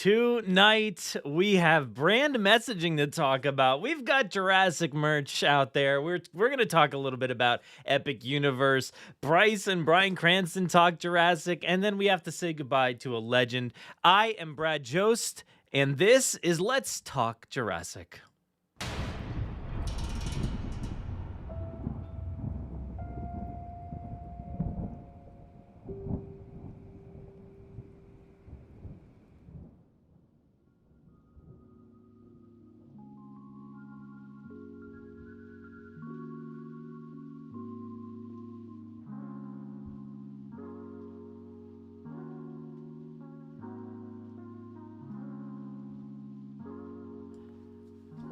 Tonight, we have brand messaging to talk about. We've got Jurassic merch out there. We're going to talk a little bit about Epic Universe. Bryce and Bryan Cranston talk Jurassic, and then we have to say goodbye to a legend. I am Brad Jost, and this is Let's Talk Jurassic.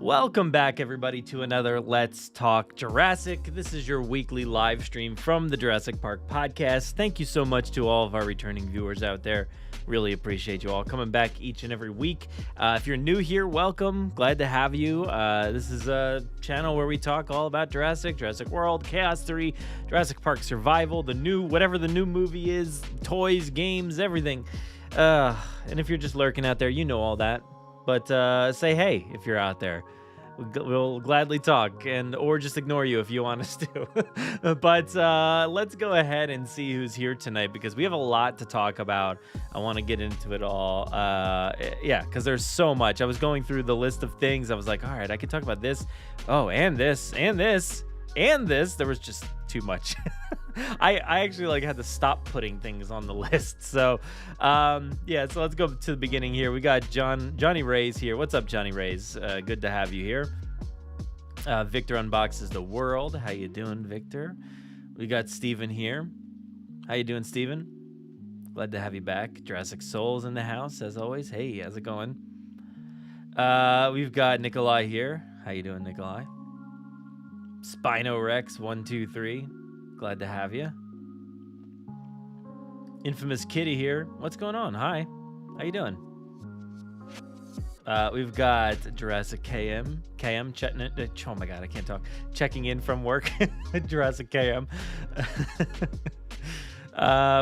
Welcome back, everybody, to another Let's Talk Jurassic. This is your weekly live stream from the Jurassic Park Podcast. Thank you so much to all of our returning viewers out there. Really appreciate you all coming back each and every week. If you're new here, welcome. Glad to have you. This is a channel where we talk all about Jurassic World, Chaos Theory, Jurassic Park Survival, whatever the new movie is, toys, games, everything. And if you're just lurking out there, you know all that. But say hey if you're out there. We'll gladly talk, or just ignore you if you want us to. But let's go ahead and see who's here tonight, because we have a lot to talk about. I want to get into it all. Because there's so much. I was going through the list of things. I was like, all right, I can talk about this. Oh, and this, and this, and this. There was just too much. I actually had to stop putting things on the list. So, so let's go to the beginning here. We got Johnny Ray's here. What's up, Johnny Ray's? Good to have you here. Victor Unboxes the World. How you doing, Victor? We got Steven here. How you doing, Steven? Glad to have you back. Jurassic Souls in the house, as always. Hey, how's it going? We've got Nikolai here. How you doing, Nikolai? Spino Rex 123. Glad to have you. Infamous Kitty here. What's going on? Hi. How you doing? We've got Jurassic KM. Oh my God, I can't talk. Checking in from work. Jurassic KM.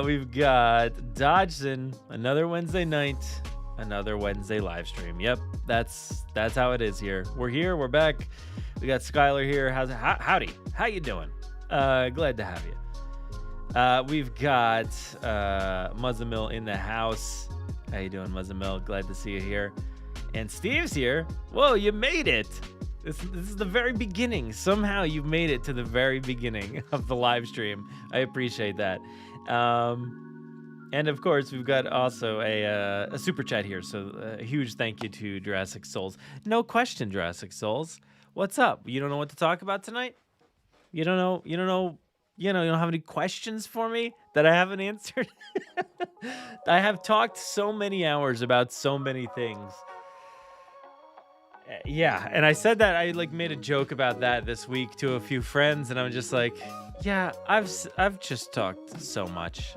We've got Dodgson. Another Wednesday night. Another Wednesday live stream. Yep, that's how it is here. We're here. We're back. We got Skylar here. Howdy. How you doing? Glad to have you. We've got Muzzamill in the house. How you doing, Muzzamill? Glad to see you here. And Steve's here. Whoa, you made it. This is the very beginning. Somehow you've made it to the very beginning of the live stream. I appreciate that. And of course, we've got also a super chat here. So a huge thank you to Jurassic Souls. No question, Jurassic Souls. What's up? You don't know what to talk about tonight? You don't have any questions for me that I haven't answered? I have talked so many hours about so many things. Yeah, and I said that I made a joke about that this week to a few friends, and I'm just like, yeah, I've just talked so much.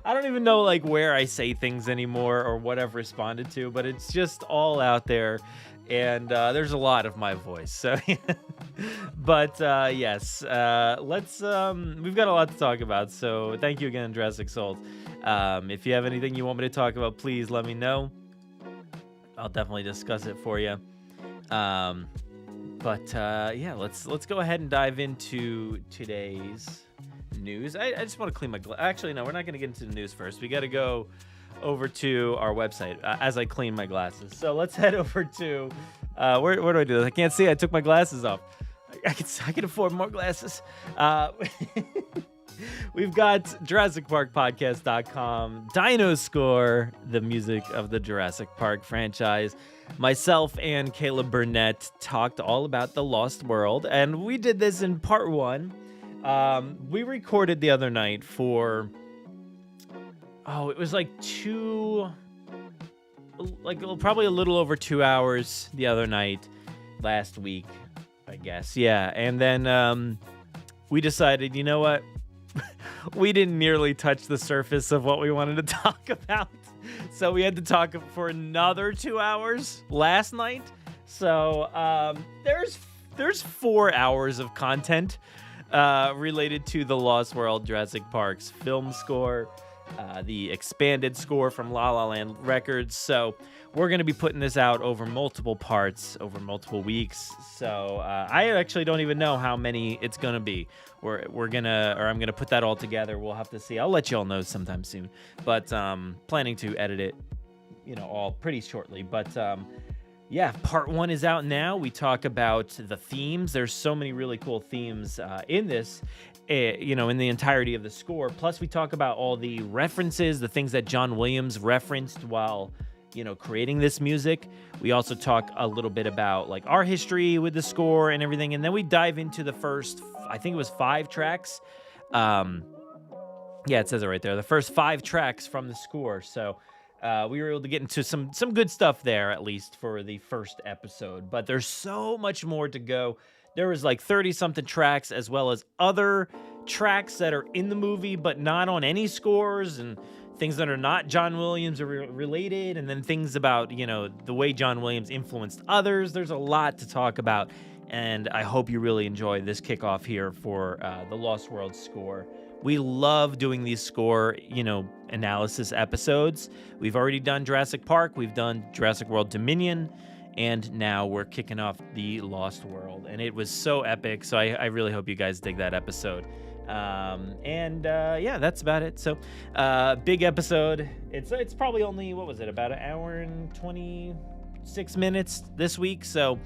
I don't even know where I say things anymore or what I've responded to, but it's just all out there. And there's a lot of my voice. So, but yes, let's. We've got a lot to talk about. So thank you again, Jurassic Souls. If you have anything you want me to talk about, please let me know. I'll definitely discuss it for you. Let's go ahead and dive into today's news. I just want to clean my. Actually, no, we're not going to get into the news first. We got to go over to our website as I clean my glasses. So let's head over to where do I do this? I can't see. I took my glasses off. I can afford more glasses. We've got JurassicParkPodcast.com, Dino Score, the music of the Jurassic Park franchise. Myself and Caleb Burnett talked all about The Lost World, and we did this in part 1. We recorded the other night for it was probably a little over 2 hours the other night last week, I guess. Yeah. And then we decided, you know what? We didn't nearly touch the surface of what we wanted to talk about. So we had to talk for another 2 hours last night. So there's 4 hours of content related to The Lost World Jurassic Park's film score, the expanded score from La La Land Records. So we're going to be putting this out over multiple parts, over multiple weeks. So I actually don't even know how many it's going to be. I'm going to put that all together. We'll have to see. I'll let you all know sometime soon. But planning to edit it, all pretty shortly. But yeah, part 1 is out now. We talk about the themes. There's so many really cool themes in this, in the entirety of the score. Plus, we talk about all the references, the things that John Williams referenced while, creating this music. We also talk a little bit about like our history with the score and everything. And then we dive into the first, I think it was 5 tracks. Yeah, it says it right there. The first 5 tracks from the score. So we were able to get into some good stuff there, at least for the first episode. But there's so much more to go. There was like 30-something tracks, as well as other tracks that are in the movie, but not on any scores, and things that are not John Williams related, and then things about, the way John Williams influenced others. There's a lot to talk about, and I hope you really enjoy this kickoff here for the Lost World score. We love doing these score, analysis episodes. We've already done Jurassic Park. We've done Jurassic World Dominion. And now we're kicking off the Lost World. And it was so epic. So I really hope you guys dig that episode. Yeah, that's about it. So big episode. It's probably only, about an hour and 26 minutes this week. So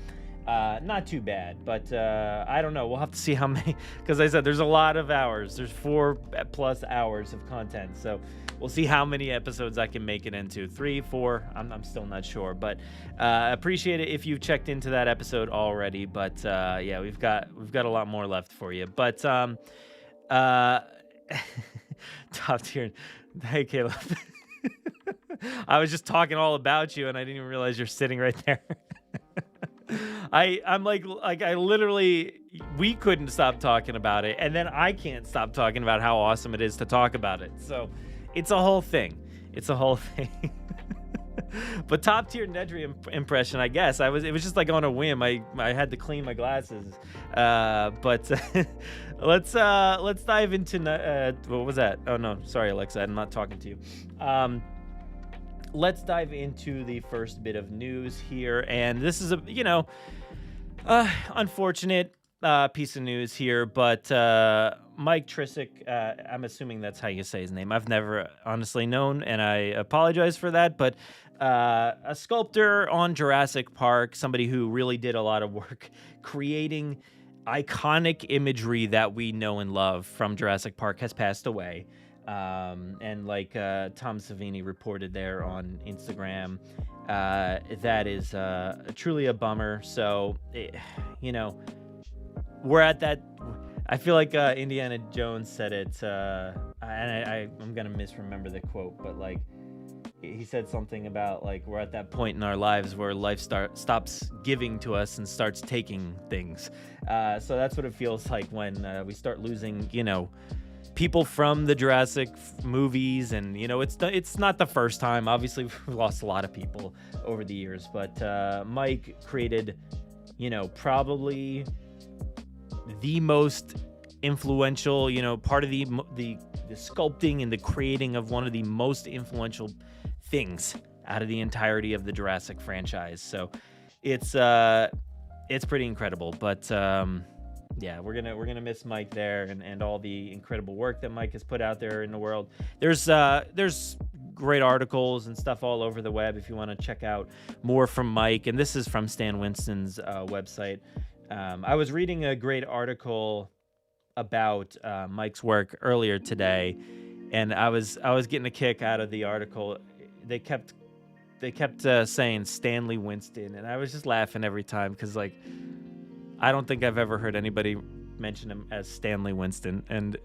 not too bad, but I don't know. We'll have to see how many, because I said there's a lot of hours. There's 4+ hours of content. So we'll see how many episodes I can make it into. 3, 4, I'm still not sure, but appreciate it if you've checked into that episode already. But yeah, we've got a lot more left for you. But top tier. Hey, Caleb. I was just talking all about you, and I didn't even realize you're sitting right there. I'm like I literally, we couldn't stop talking about it, and then I can't stop talking about how awesome it is to talk about it. So it's a whole thing. But top tier Nedry impression, I guess. It was just like on a whim. I had to clean my glasses. But let's dive into what was that? Oh no, sorry Alexa, I'm not talking to you. Let's dive into the first bit of news here, and this is a unfortunate piece of news here, but Mike Trisk, I'm assuming that's how you say his name. I've never honestly known, and I apologize for that, but a sculptor on Jurassic Park, somebody who really did a lot of work creating iconic imagery that we know and love from Jurassic Park, has passed away. And like Tom Savini reported there on Instagram, that is truly a bummer. So, we're at that. I feel like Indiana Jones said it, and I'm going to misremember the quote, but like he said something about like we're at that point in our lives where life stops giving to us and starts taking things. So that's what it feels like when we start losing, people from the Jurassic movies, and it's not the first time. Obviously, we've lost a lot of people over the years, but Mike created, probably the most influential, part of the sculpting and the creating of one of the most influential things out of the entirety of the Jurassic franchise. So it's pretty incredible, but yeah, we're gonna miss Mike there, and all the incredible work that Mike has put out there in the world. There's great articles and stuff all over the web if you want to check out more from Mike. And this is from Stan Winston's website. I was reading a great article about Mike's work earlier today, and I was getting a kick out of the article. They kept saying Stanley Winston, and I was just laughing every time because like I don't think I've ever heard anybody mention him as Stanley Winston, and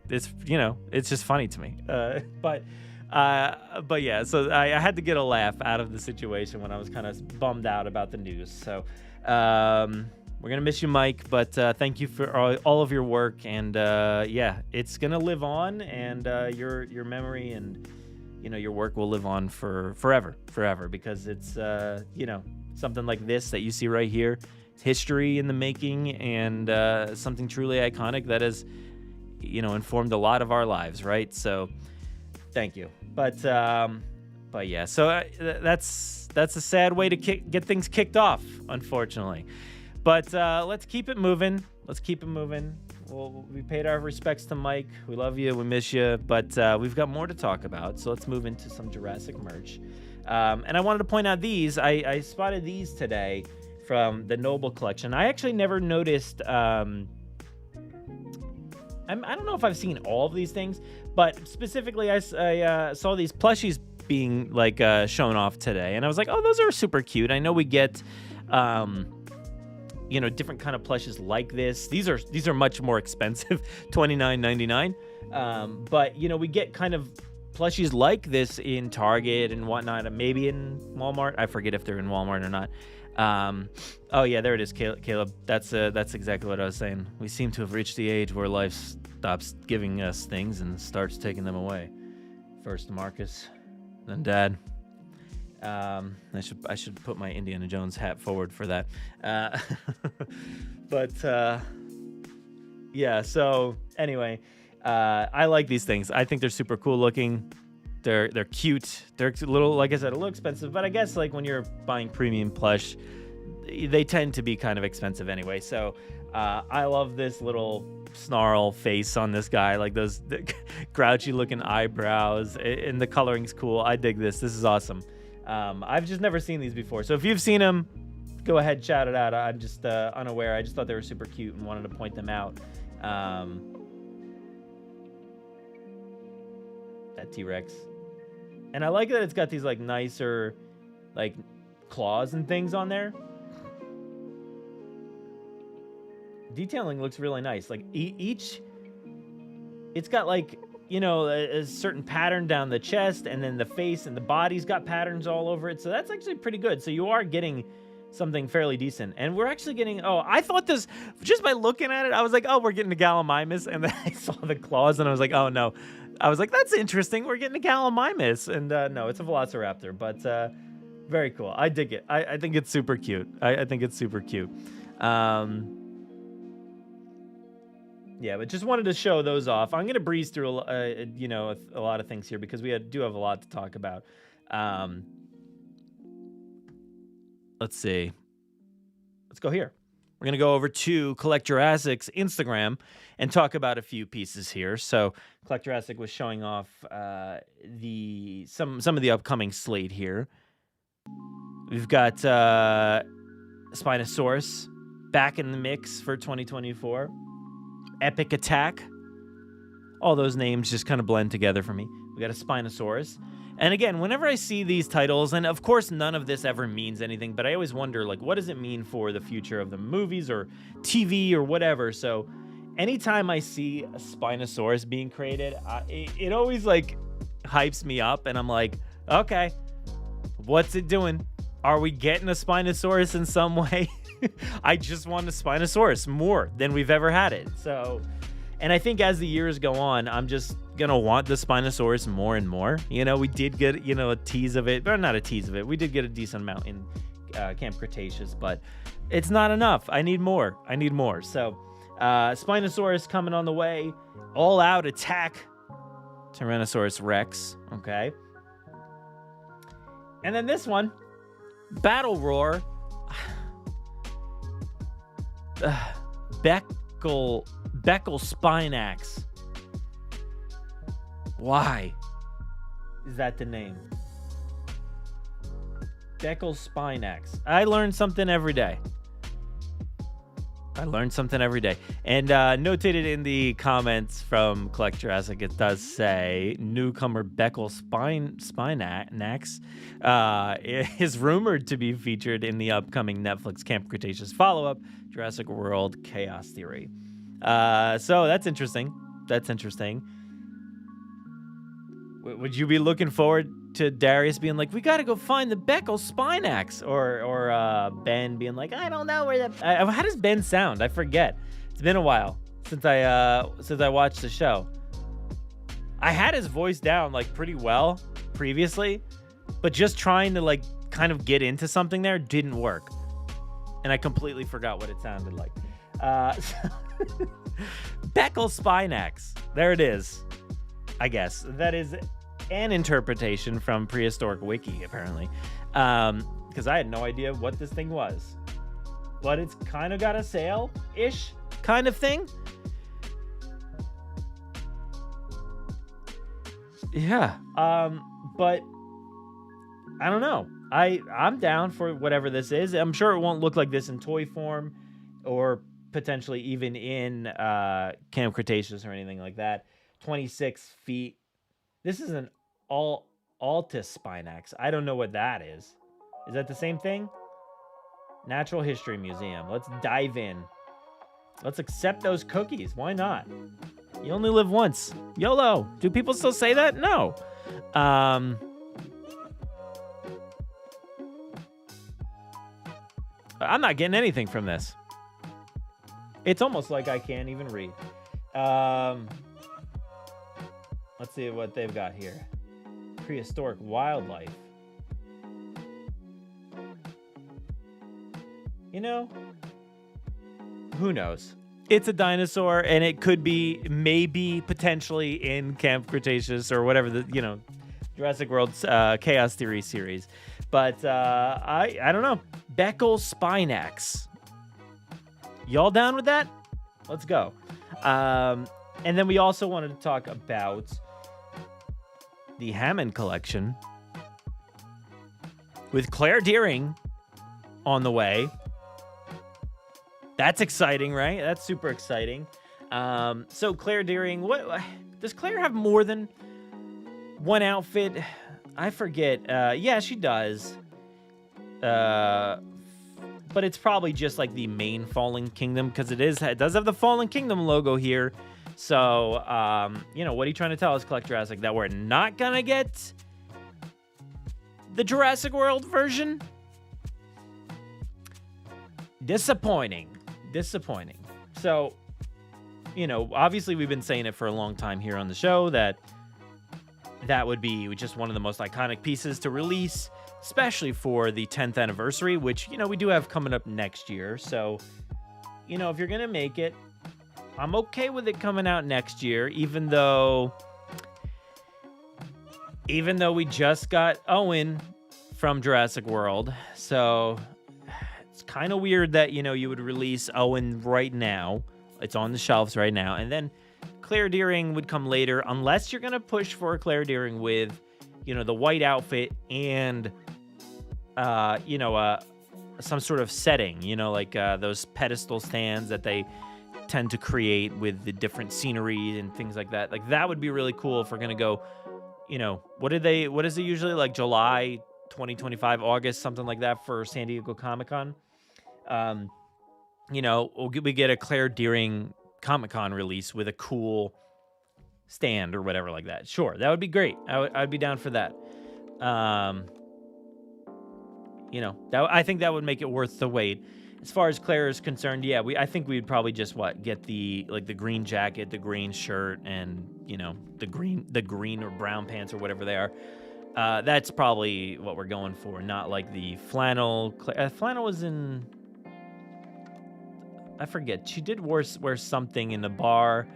it's it's just funny to me. But yeah, so I had to get a laugh out of the situation when I was kind of bummed out about the news. So we're gonna miss you, Mike, but thank you for all of your work, and yeah, it's gonna live on, and your memory and your work will live on for forever, because it's something like this that you see right here. History in the making, and something truly iconic that has informed a lot of our lives, right? So Thank you. But yeah, so that's a sad way to get things kicked off, unfortunately. But let's keep it moving. We paid our respects to Mike. We love you. We miss you. But we've got more to talk about. So let's move into some Jurassic merch. And I wanted to point out these. I spotted these today from the Noble collection. I actually never noticed. I don't know if I've seen all of these things, but specifically I saw these plushies being like shown off today, and I was like, oh, those are super cute. I know we get different kind of plushes like this. These are much more expensive, $29.99. But we get kind of plushies like this in Target and whatnot, and maybe in Walmart. I forget if they're in Walmart or not. Oh yeah, there it is, Caleb. That's exactly what I was saying. We seem to have reached the age where life stops giving us things and starts taking them away. First Marcus, then Dad. I should put my Indiana Jones hat forward for that. Yeah. So anyway, I like these things. I think they're super cool looking. They're cute. They're a little, like I said, a little expensive, but I guess like when you're buying premium plush, they tend to be kind of expensive anyway. So I love this little snarl face on this guy, like those grouchy looking eyebrows, and the coloring's cool. I dig this. This is awesome. I've just never seen these before. So if you've seen them, go ahead, shout it out. I'm just unaware. I just thought they were super cute and wanted to point them out. That T-Rex. And I like that it's got these like nicer like claws and things on there. Detailing looks really nice. Like each, it's got like, a certain pattern down the chest, and then the face and the body's got patterns all over it. So that's actually pretty good. So you are getting something fairly decent. And we're actually getting, I thought this, just by looking at it, I was like, oh, we're getting a Gallimimus. And then I saw the claws and I was like, oh no. I was like, that's interesting. We're getting a Gallimimus. And no, it's a Velociraptor, but very cool. I dig it. I think it's super cute. I think it's super cute. Yeah, but just wanted to show those off. I'm going to breeze through, a lot of things here because we do have a lot to talk about. Let's see. Let's go here. We're going to go over to Collect Jurassic's Instagram and talk about a few pieces here. So Collect Jurassic was showing off some of the upcoming slate here. We've got Spinosaurus back in the mix for 2024. Epic Attack. All those names just kind of blend together for me. We got a Spinosaurus. And again, whenever I see these titles, and of course none of this ever means anything, but I always wonder, like, what does it mean for the future of the movies or TV or whatever? So anytime I see a Spinosaurus being created, it always, like, hypes me up, and I'm like, okay, what's it doing? Are we getting a Spinosaurus in some way? I just want a Spinosaurus more than we've ever had it. So, and I think as the years go on, I'm just gonna want the Spinosaurus more and more. We did get, a tease of it, or not a tease of it. We did get a decent amount in Camp Cretaceous, but it's not enough. I need more. So, Spinosaurus coming on the way. All Out Attack Tyrannosaurus Rex. Okay. And then this one, Battle Roar. Beckel Spinax. Why is that the name? Beckel Spinax. I learn something every day. And notated in the comments from Collect Jurassic, it does say newcomer Beckel Spinax is rumored to be featured in the upcoming Netflix Camp Cretaceous follow-up, Jurassic World Chaos Theory. So that's interesting. Would you be looking forward to Darius being like, we got to go find the Beckel Spinax? Or Ben being like, I don't know where that... how does Ben sound? I forget. It's been a while since I watched the show. I had his voice down like pretty well previously, but just trying to like kind of get into something there didn't work. And I completely forgot what it sounded like. Beckel Spinax. There it is. I guess that is an interpretation from Prehistoric Wiki, apparently. Because I had no idea what this thing was. But it's kind of got a sail-ish kind of thing. Yeah. But I don't know. I'm down for whatever this is. I'm sure it won't look like this in toy form or potentially even in Camp Cretaceous or anything like that. 26 feet. This is an Altus Spinax. I don't know what that is. Is that the same thing? Natural History Museum. Let's dive in. Let's accept those cookies. Why not? You only live once. YOLO. Do people still say that? No. I'm not getting anything from this. It's almost like I can't even read. Let's see what they've got here. Prehistoric wildlife. You know, who knows? It's a dinosaur, and it could be maybe potentially in Camp Cretaceous or whatever the Jurassic World Chaos Theory series. But I don't know. Beckel Spinax. Y'all down with that? Let's go. And then we also wanted to talk about the Hammond collection with Claire Deering on the way. That's exciting, right? That's super exciting. So Claire Deering, what does Claire have more than one outfit? I forget. Yeah, she does. But it's probably just like the main Fallen Kingdom because it does have the Fallen Kingdom logo here. So, what are you trying to tell us, Collect Jurassic? That we're not gonna get the Jurassic World version? Disappointing. So, obviously we've been saying it for a long time here on the show that would be just one of the most iconic pieces to release, especially for the 10th anniversary, which, we do have coming up next year. So, if you're going to make it, I'm okay with it coming out next year, even though we just got Owen from Jurassic World. So it's kind of weird that, you would release Owen right now. It's on the shelves right now. And then Claire Deering would come later, unless you're going to push for Claire Deering with, the white outfit and, some sort of setting, like those pedestal stands that they tend to create with the different scenery and things like that. Like, that would be really cool if we're going to go, what is it usually, like July 2025, August, something like that for San Diego Comic-Con. We get a Claire Deering Comic-Con release with a cool stand or whatever like that. Sure, that would be great. I'd be down for that. I think that would make it worth the wait. As far as Claire is concerned, yeah, I think we'd probably just get the green jacket, the green shirt, and the green or brown pants or whatever they are. That's probably what we're going for, not like the flannel. Flannel was in, I forget. She did wear something in the bar,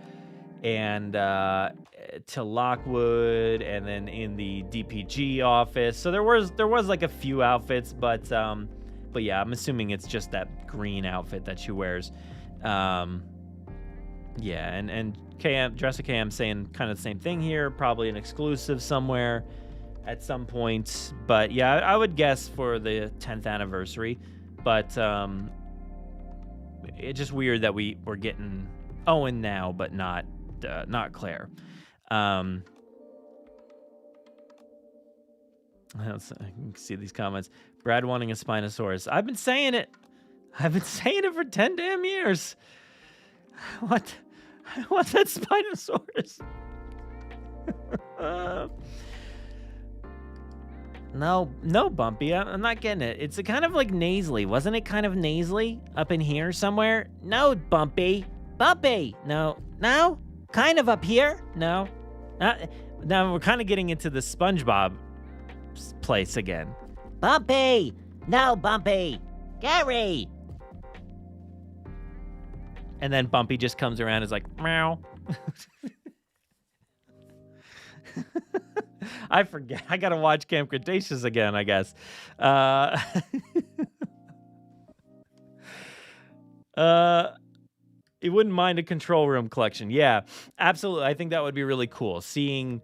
and to Lockwood, and then in the DPG office. So there was like a few outfits, but yeah, I'm assuming it's just that green outfit that she wears. Yeah, and Jurassic KM saying kind of the same thing here. Probably an exclusive somewhere at some point. But yeah, I would guess for the 10th anniversary. But it's just weird that we're getting Owen now, but not Claire. I can see these comments. Brad wanting a Spinosaurus. I've been saying it for 10 damn years. I want that Spinosaurus. No, Bumpy. I'm not getting it. It's kind of like nasally. Wasn't it kind of nasally up in here somewhere? No, Bumpy. No. Kind of up here? No. Now we're kind of getting into the SpongeBob place again. Bumpy! No, Bumpy! Gary! And then Bumpy just comes around and is like, meow. I forget. I gotta watch Camp Cretaceous again, I guess. You wouldn't mind a control room collection. Yeah, absolutely. I think that would be really cool. Seeing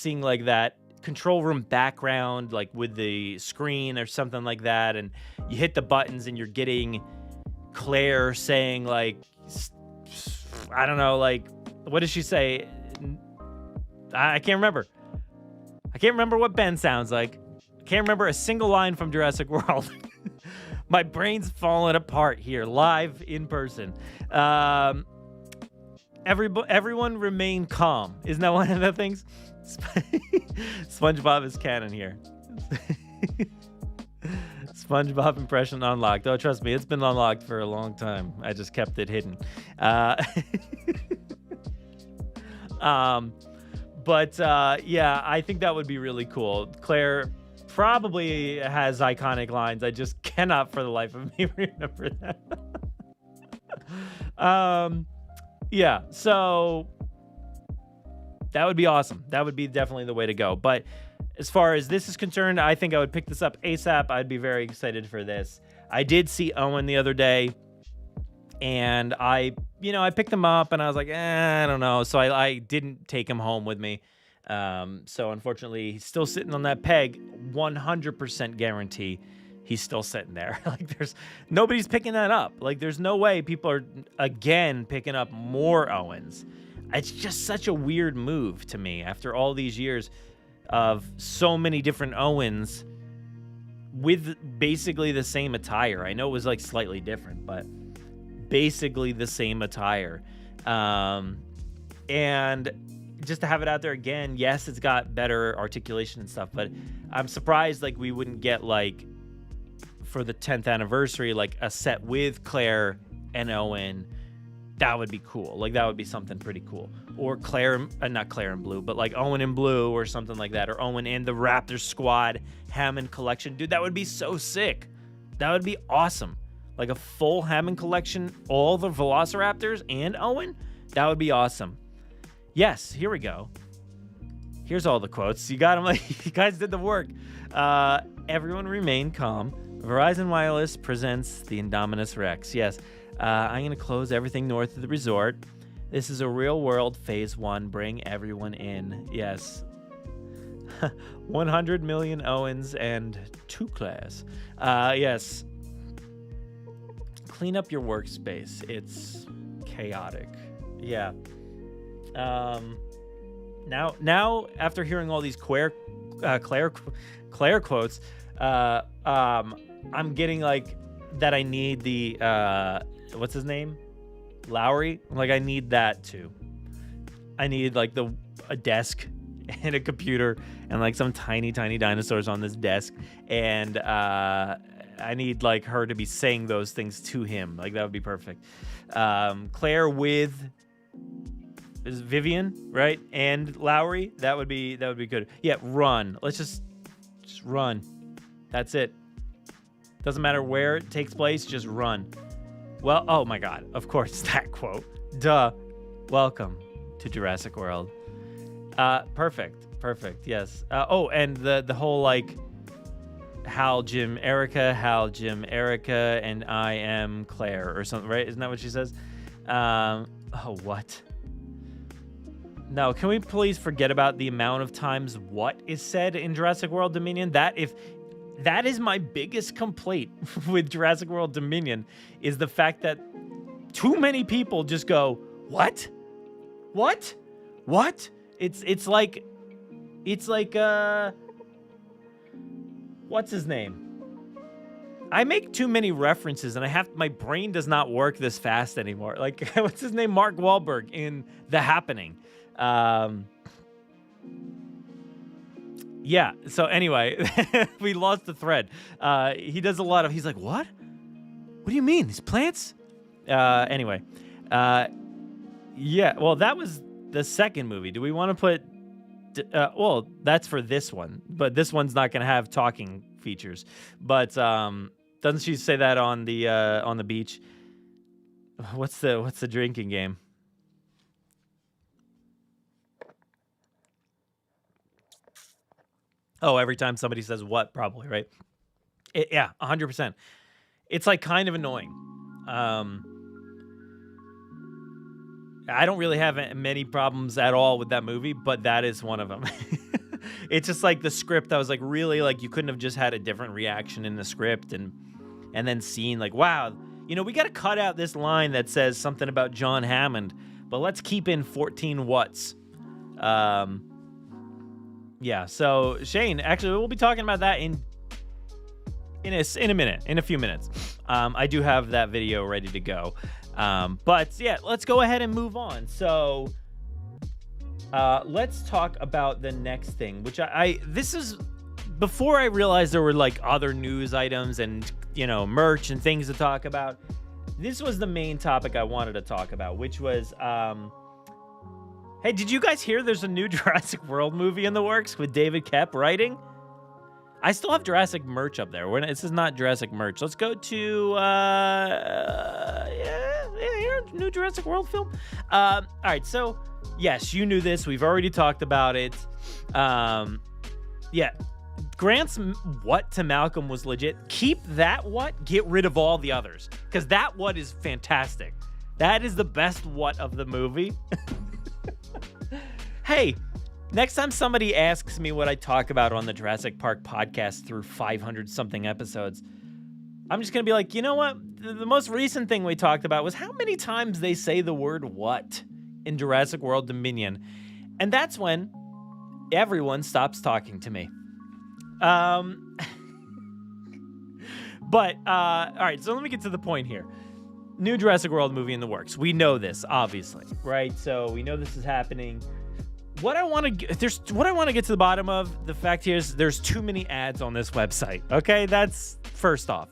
like that control room background, like with the screen or something like that, and you hit the buttons and you're getting Claire saying like, I don't know, like, what does she say? I can't remember. I can't remember what Ben sounds like. I can't remember a single line from Jurassic World. My brain's falling apart here, live in person. Everyone remain calm. Isn't that one of the things? SpongeBob is canon here. SpongeBob impression unlocked. Oh, trust me, it's been unlocked for a long time. I just kept it hidden. Yeah, I think that would be really cool. Claire probably has iconic lines. I just cannot for the life of me remember that. Yeah, so that would be awesome. That would be definitely the way to go. But as far as this is concerned, I think I would pick this up ASAP. I'd be very excited for this. I did see Owen the other day, and I picked him up, and I was like, I don't know. So I didn't take him home with me. So unfortunately, he's still sitting on that peg. 100% guarantee he's still sitting there. Like, nobody's picking that up. Like, there's no way people are again picking up more Owens. It's just such a weird move to me after all these years of so many different Owens with basically the same attire. I know it was like slightly different, but basically the same attire. And just to have it out there again, yes, it's got better articulation and stuff, but I'm surprised like we wouldn't get like for the 10th anniversary, like a set with Claire and Owen. That would be cool. Like, that would be something pretty cool. Or not Claire in blue, but like Owen in blue or something like that. Or Owen and the Raptor Squad Hammond collection. Dude, that would be so sick. That would be awesome. Like a full Hammond collection, all the Velociraptors and Owen. That would be awesome. Yes, here we go. Here's all the quotes. You got them. Like, you guys did the work. Everyone remain calm. Verizon Wireless presents the Indominus Rex. Yes. I'm going to close everything north of the resort. This is a real world phase 1. Bring everyone in. Yes. 100 million Owens and 2 class. Yes. Clean up your workspace. It's chaotic. Yeah. Now after hearing all these Claire quotes, I'm getting like that I need the what's his name? Lowry? Like, I need that too. I need like a desk and a computer and like some tiny dinosaurs on this desk, and I need like her to be saying those things to him. Like, that would be perfect. Claire with is Vivian, right? And Lowry, that would be good. Yeah, run. Let's just run. That's it. Doesn't matter where it takes place, just run. Well, oh my God, of course, that quote. Duh. Welcome to Jurassic World. Perfect, yes. And the whole, like, Hal, Jim, Erica, and I am Claire, or something, right? Isn't that what she says? What? No, can we please forget about the amount of times what is said in Jurassic World Dominion? That is my biggest complaint with Jurassic World Dominion, is the fact that too many people just go, what? What? It's like what's his name? I make too many references and my brain does not work this fast anymore. Like, what's his name? Mark Wahlberg in The Happening. Yeah, so anyway, we lost the thread. He does he's like, what? What do you mean? These plants? Anyway. Yeah, well, that was the second movie. Do we want to put... well, that's for this one, but this one's not going to have talking features. But doesn't she say that on the beach? What's the drinking game? Oh, every time somebody says what, probably, right? Yeah, 100%. It's like kind of annoying. I don't really have many problems at all with that movie, but that is one of them. It's just like the script. I was like, really, like you couldn't have just had a different reaction in the script and then seen like, wow, we got to cut out this line that says something about John Hammond, but let's keep in 14 what's. Yeah. So Shane, actually, we'll be talking about that in a few minutes. I do have that video ready to go. But yeah, let's go ahead and move on. So, let's talk about the next thing, which this is before I realized there were like other news items and, merch and things to talk about. This was the main topic I wanted to talk about, which was, hey, did you guys hear there's a new Jurassic World movie in the works with David Koepp writing? I still have Jurassic merch up there. This is not Jurassic merch. Let's go to, new Jurassic World film. All right, so, yes, you knew this. We've already talked about it. Yeah, Grant's what to Malcolm was legit. Keep that what, get rid of all the others. Because that what is fantastic. That is the best what of the movie. Hey, next time somebody asks me what I talk about on the Jurassic Park podcast through 500-something episodes, I'm just going to be like, you know what? The most recent thing we talked about was how many times they say the word what in Jurassic World Dominion. And that's when everyone stops talking to me. But, all right, so let me get to the point here. New Jurassic World movie in the works. We know this, obviously, right? So we know this is happening. What I want to get to the bottom of, the fact here is there's too many ads on this website. Okay, that's first off.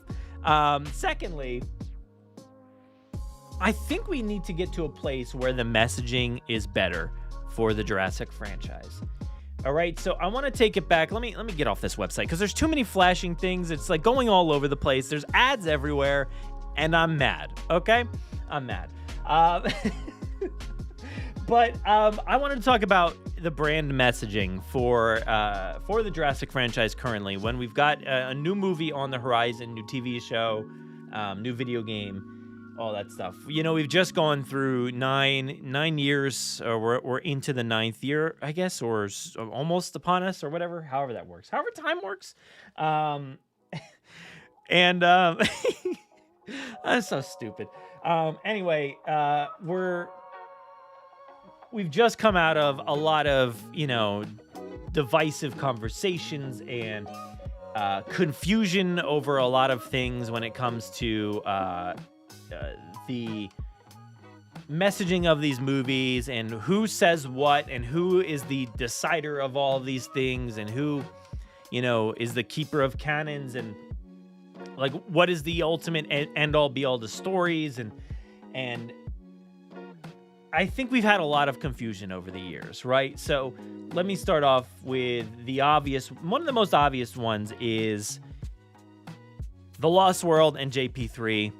Secondly, I think we need to get to a place where the messaging is better for the Jurassic franchise. All right, so I want to take it back. Let me get off this website because there's too many flashing things. It's like going all over the place. There's ads everywhere, and I'm mad. Okay, I'm mad. But I wanted to talk about the brand messaging for the Jurassic franchise currently, when we've got a new movie on the horizon, new TV show, new video game, all that stuff. We've just gone through nine years, or we're into the 9th year, I guess, or almost upon us, or whatever, however that works, however time works. And that's so stupid. Anyway, we've just come out of a lot of, divisive conversations and confusion over a lot of things when it comes to the messaging of these movies and who says what and who is the decider of all of these things and who, is the keeper of canons and like what is the ultimate end all be all to stories and I think we've had a lot of confusion over the years, right? So let me start off with one of the most obvious ones is The Lost World and JP3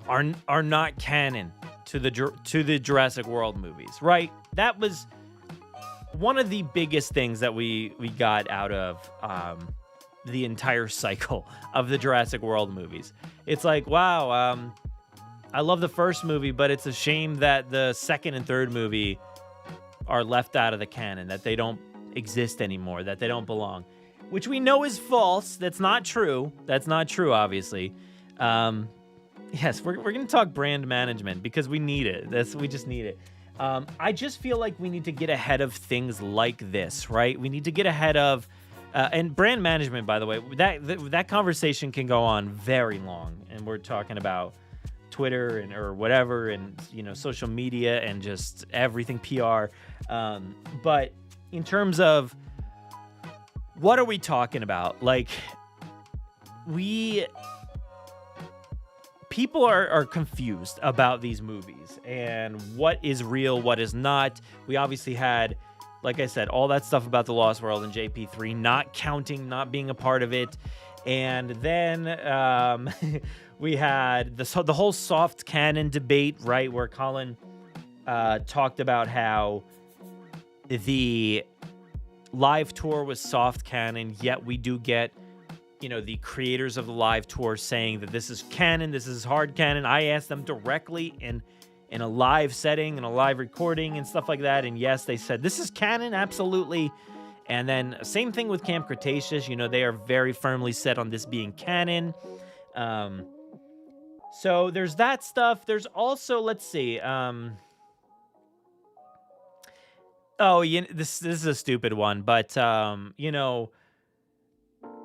are not canon to the Jurassic World movies, right? That was one of the biggest things that we got out of the entire cycle of the Jurassic World movies. It's like, wow, I love the first movie, but it's a shame that the second and third movie are left out of the canon, that they don't exist anymore, that they don't belong, which we know is false. That's not true. That's not true, obviously. Yes, we're going to talk brand management because we need it. We just need it. I just feel like we need to get ahead of things like this, right? We need to get ahead of, and brand management, by the way, that conversation can go on very long, and we're talking about Twitter or whatever, and social media and just everything PR. But in terms of what are we talking about? Like, people are confused about these movies and what is real, what is not. We obviously had, like I said, all that stuff about The Lost World and JP3 not counting, not being a part of it. And then we had the whole soft canon debate, right, where Colin talked about how the live tour was soft canon, yet we do get, the creators of the live tour saying that this is canon, this is hard canon. I asked them directly in a live setting, in a live recording and stuff like that, and yes, they said, this is canon, absolutely. And then same thing with Camp Cretaceous, they are very firmly set on this being canon. So there's that stuff. There's also, let's see, this is a stupid one, but,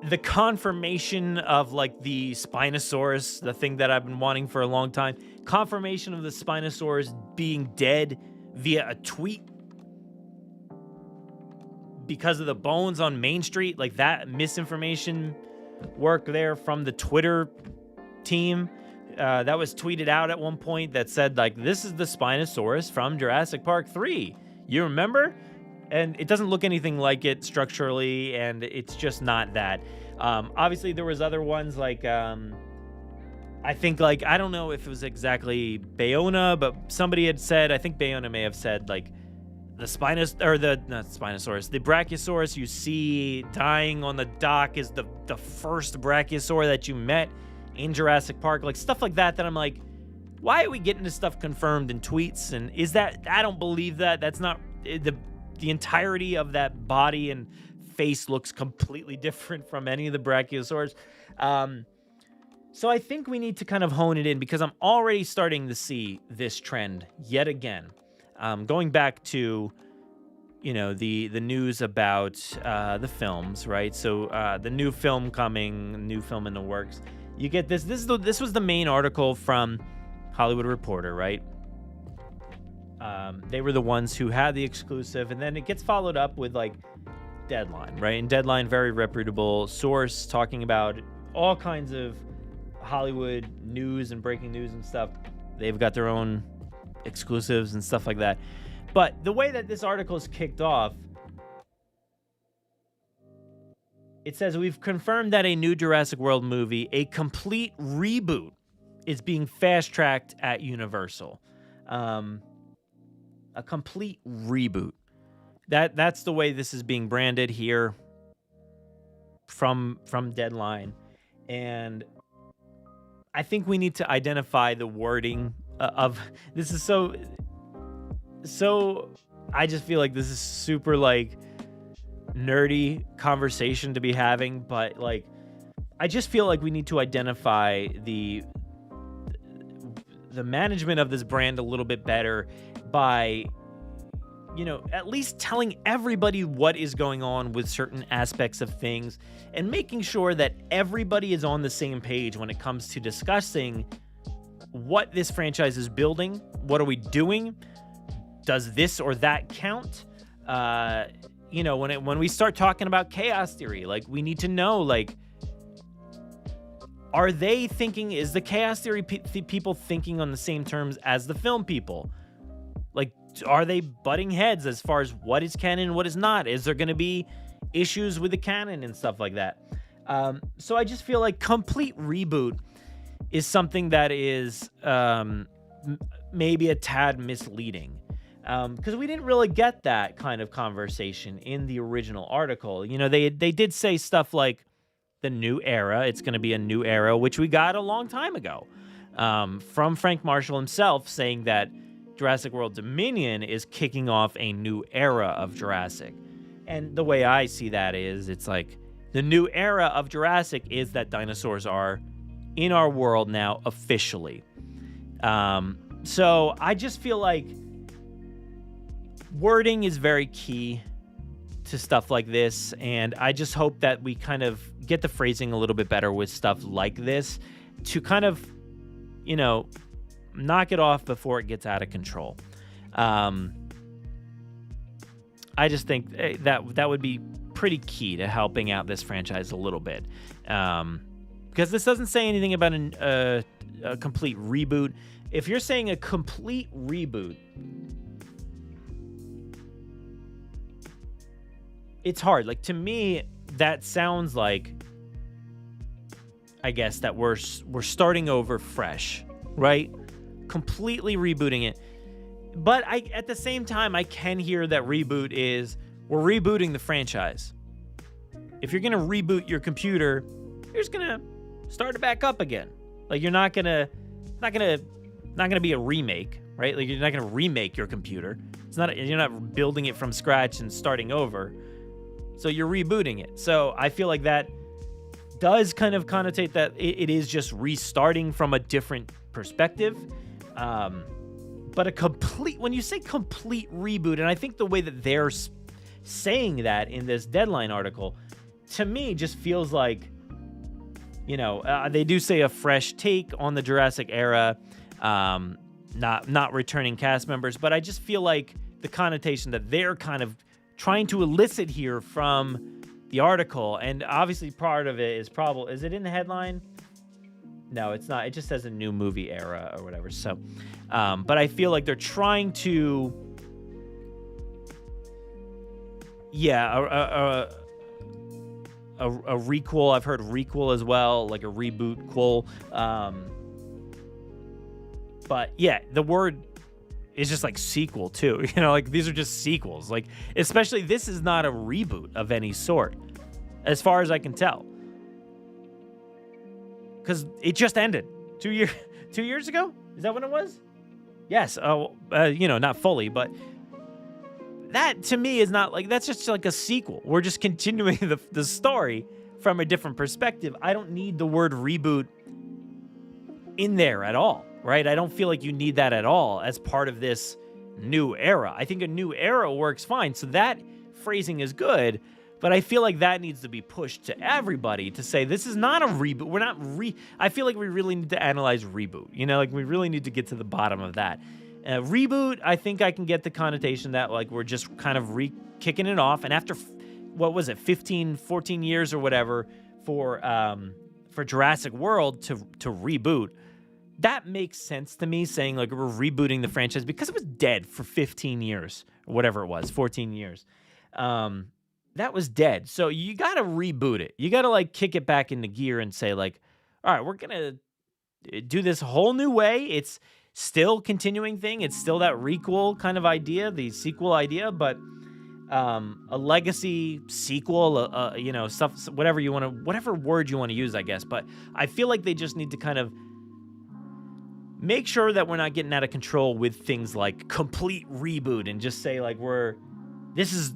the confirmation of, like, the Spinosaurus, the thing that I've been wanting for a long time, confirmation of the Spinosaurus being dead via a tweet because of the bones on Main Street, like that misinformation work there from the Twitter team. That was tweeted out at one point that said, like, this is the Spinosaurus from Jurassic Park 3. You remember? And it doesn't look anything like it structurally, and it's just not that. Obviously, there was other ones like, I think, like, I don't know if it was exactly Bayona, but somebody had said, I think Bayona may have said, like, the Brachiosaurus you see dying on the dock is the first Brachiosaur that you met in Jurassic Park, like stuff like that I'm like, why are we getting this stuff confirmed in tweets? And is that, I don't believe that. That's not, the entirety of that body and face looks completely different from any of the Brachiosaurs. So I think we need to kind of hone it in, because I'm already starting to see this trend yet again. Going back to, the news about the films, right? So the new film coming, new film in the works. You get this. This was the main article from Hollywood Reporter, right? They were the ones who had the exclusive, and then it gets followed up with, like, Deadline, right? And Deadline, very reputable source, talking about all kinds of Hollywood news and breaking news and stuff. They've got their own exclusives and stuff like that. But the way that this article is kicked off, it says, we've confirmed that a new Jurassic World movie, a complete reboot, is being fast-tracked at Universal. A complete reboot. That's the way this is being branded here from Deadline. And I think we need to identify the wording of this. Is so I just feel like this is super, like, nerdy conversation to be having, but, like, I just feel like we need to identify the management of this brand a little bit better by, at least telling everybody what is going on with certain aspects of things, and making sure that everybody is on the same page when it comes to discussing what this franchise is building. What are we doing? Does this or that count? When we start talking about chaos theory, like, we need to know, like, are they thinking, is the chaos theory people thinking on the same terms as the film people? Like, are they butting heads as far as what is canon and what is not? Is there going to be issues with the canon and stuff like that? So I just feel like complete reboot is something that is maybe a tad misleading. Because we didn't really get that kind of conversation in the original article. They did say stuff like the new era. It's going to be a new era, which we got a long time ago from Frank Marshall himself, saying that Jurassic World Dominion is kicking off a new era of Jurassic. And the way I see that is, it's like the new era of Jurassic is that dinosaurs are in our world now officially. So I just feel like wording is very key to stuff like this, and I just hope that we kind of get the phrasing a little bit better with stuff like this to kind of, knock it off before it gets out of control. I just think that would be pretty key to helping out this franchise a little bit, because this doesn't say anything about a complete reboot. If you're saying a complete reboot, it's hard. Like, to me, that sounds like, I guess, that we're starting over fresh, right? Completely rebooting it. But at the same time, I can hear that reboot is we're rebooting the franchise. If you're going to reboot your computer, you're just going to start it back up again. Like, you're not going to be a remake, right? Like, you're not going to remake your computer. You're not building it from scratch and starting over. So you're rebooting it. So I feel like that does kind of connotate that it is just restarting from a different perspective. But when you say complete reboot, and I think the way that they're saying that in this Deadline article, to me, just feels like, they do say a fresh take on the Jurassic era, not returning cast members, but I just feel like the connotation that they're kind of trying to elicit here from the article, and obviously part of it is probably, is it in the headline? No, it's not. It just says a new movie era or whatever. So, but I feel like they're trying to, a requel. I've heard requel as well, like a reboot quel. But yeah, the word is just like sequel too. Like these are just sequels. Like, especially this is not a reboot of any sort, as far as I can tell. Because it just ended 2 years ago. Is that when it was? Yes. Not fully, but that to me is not like, that's just like a sequel. We're just continuing the story from a different perspective. I don't need the word reboot in there at all, right? I don't feel like you need that at all as part of this new era. I think a new era works fine. So that phrasing is good. But I feel like that needs to be pushed to everybody to say, this is not a reboot. I feel like we really need to analyze reboot. Like we really need to get to the bottom of that. Reboot, I think I can get the connotation that like we're just kind of kicking it off. And after, 14 years or whatever for Jurassic World to reboot, that makes sense to me, saying like we're rebooting the franchise because it was dead for 15 years or whatever it was, 14 years. That was dead. So you got to reboot it. You got to like kick it back into gear and say like, all right, we're going to do this whole new way. It's still continuing thing. It's still that requel kind of idea, the sequel idea, but a legacy sequel, stuff, whatever word you want to use, I guess. But I feel like they just need to kind of make sure that we're not getting out of control with things like complete reboot and just say like this is,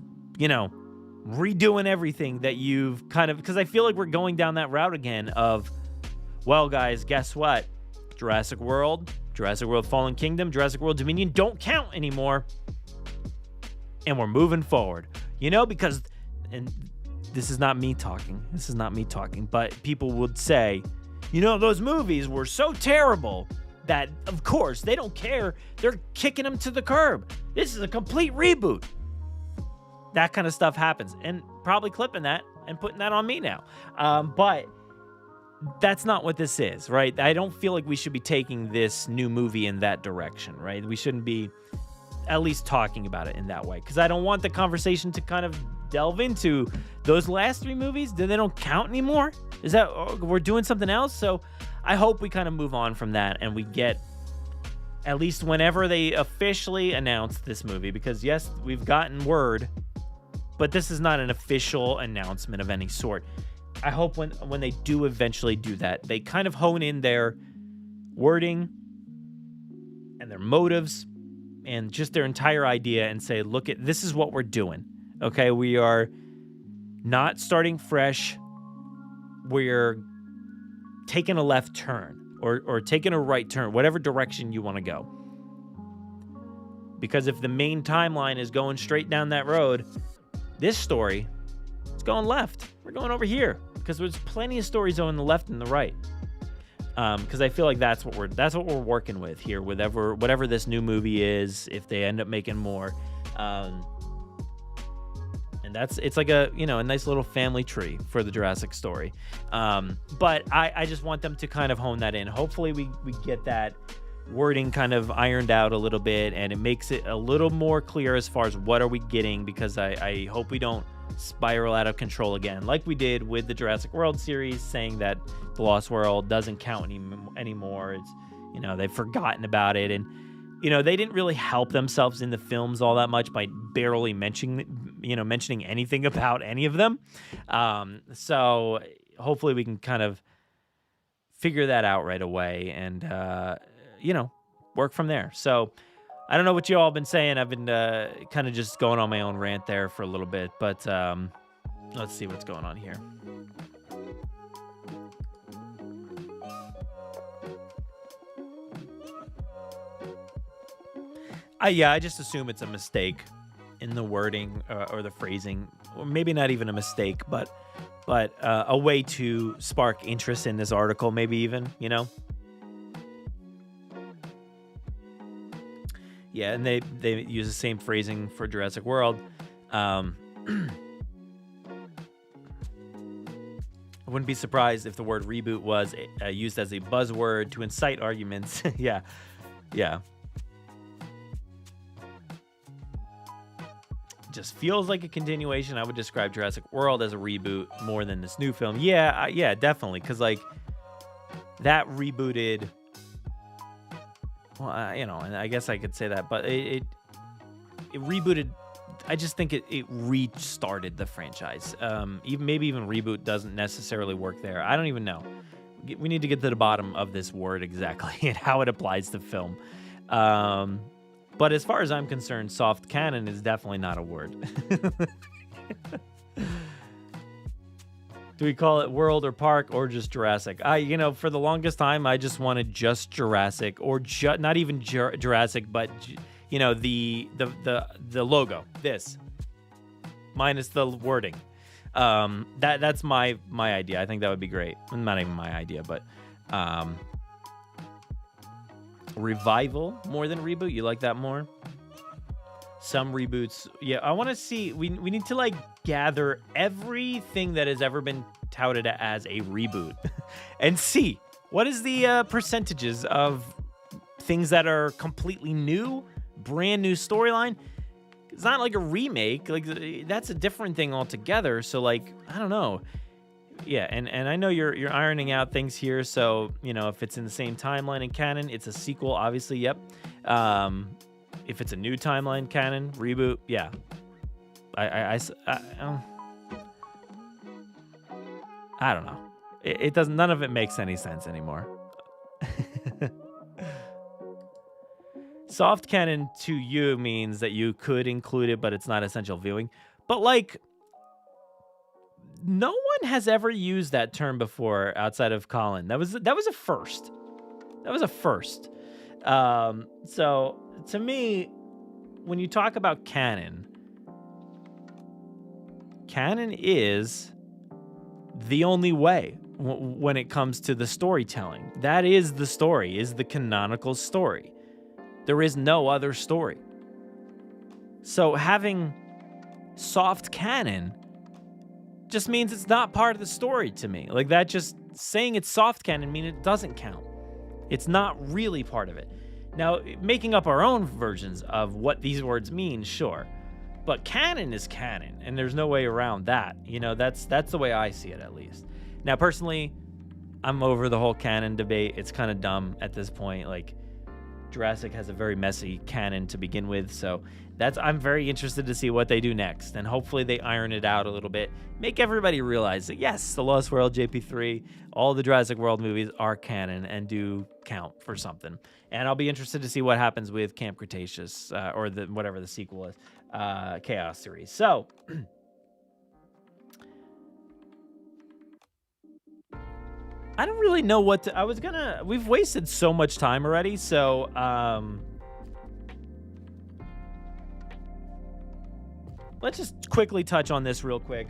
redoing everything that you've kind of, because I feel like we're going down that route again of, well, guys, guess what? Jurassic World Fallen Kingdom, Jurassic World Dominion don't count anymore. And we're moving forward, because, and this is not me talking, but people would say, those movies were so terrible that, of course, they don't care. They're kicking them to the curb. This is a complete reboot. That kind of stuff happens, and probably clipping that and putting that on me now. But that's not what this is, right? I don't feel like we should be taking this new movie in that direction, right? We shouldn't be at least talking about it in that way, because I don't want the conversation to kind of delve into those last three movies. They don't count anymore? Is that we're doing something else? So I hope we kind of move on from that and we get at least whenever they officially announce this movie, because yes, we've gotten word, but this is not an official announcement of any sort. I hope when they do eventually do that, they kind of hone in their wording and their motives and just their entire idea and say, look, this is what we're doing. Okay, we are not starting fresh. We're taking a left turn or taking a right turn, whatever direction you want to go. Because if the main timeline is going straight down that road, this story, it's going left. We're going over here because there's plenty of stories on the left and the right. Because I feel like that's what we're working with here. Whatever this new movie is, if they end up making more, and it's like a nice little family tree for the Jurassic story. But I just want them to kind of hone that in. Hopefully we get that wording kind of ironed out a little bit, and it makes it a little more clear as far as what are we getting, because I hope we don't spiral out of control again like we did with the Jurassic World series, saying that the Lost World doesn't count anymore. It's they've forgotten about it, and they didn't really help themselves in the films all that much by barely mentioning mentioning anything about any of them. So hopefully we can kind of figure that out right away and, work from there. So I don't know what you all been saying. I've been kind of just going on my own rant there for a little bit, but let's see what's going on here. I just assume it's a mistake in the wording or the phrasing, or maybe not even a mistake, but a way to spark interest in this article, maybe even, Yeah, and they use the same phrasing for Jurassic World. I wouldn't be surprised if the word reboot was used as a buzzword to incite arguments. Yeah. Just feels like a continuation. I would describe Jurassic World as a reboot more than this new film. Yeah, definitely, because like that rebooted. Well, and I guess I could say that, but it rebooted. I just think it restarted the franchise. Maybe even reboot doesn't necessarily work there. I don't even know. We need to get to the bottom of this word exactly and how it applies to film. But as far as I'm concerned, soft canon is definitely not a word. Do we call it World or Park or just Jurassic? For the longest time, I just wanted just Jurassic or not even Jurassic, but the logo, this, minus the wording. That's my idea. I think that would be great. Not even my idea, but revival more than reboot. You like that more? Some reboots. Yeah, I want to see. We need to gather everything that has ever been touted as a reboot and see what is the percentages of things that are completely new, brand new storyline. It's not like a remake. That's a different thing altogether. So I don't know. Yeah, and I know you're ironing out things here. So if it's in the same timeline and canon, it's a sequel. Obviously, yep. If it's a new timeline, canon, reboot, yeah. I don't know. It doesn't. None of it makes any sense anymore. Soft canon to you means that you could include it, but it's not essential viewing. But no one has ever used that term before outside of Colin. That was a first. That was a first. So to me, when you talk about canon is the only way when it comes to the storytelling. That is the story, is the canonical story. There is no other story. So having soft canon just means it's not part of the story to me. That just saying it's soft canon means it doesn't count. It's not really part of it. Now, making up our own versions of what these words mean, sure. But canon is canon, and there's no way around that. That's the way I see it, at least. Now, personally, I'm over the whole canon debate. It's kind of dumb at this point. Jurassic has a very messy canon to begin with, so I'm very interested to see what they do next, and hopefully they iron it out a little bit, make everybody realize that yes, the Lost World, JP3, all the Jurassic World movies are canon and do count for something. And I'll be interested to see what happens with Camp Cretaceous or whatever the sequel is, Chaos Theory. So I don't really know what to, we've wasted so much time already, so let's just quickly touch on this real quick.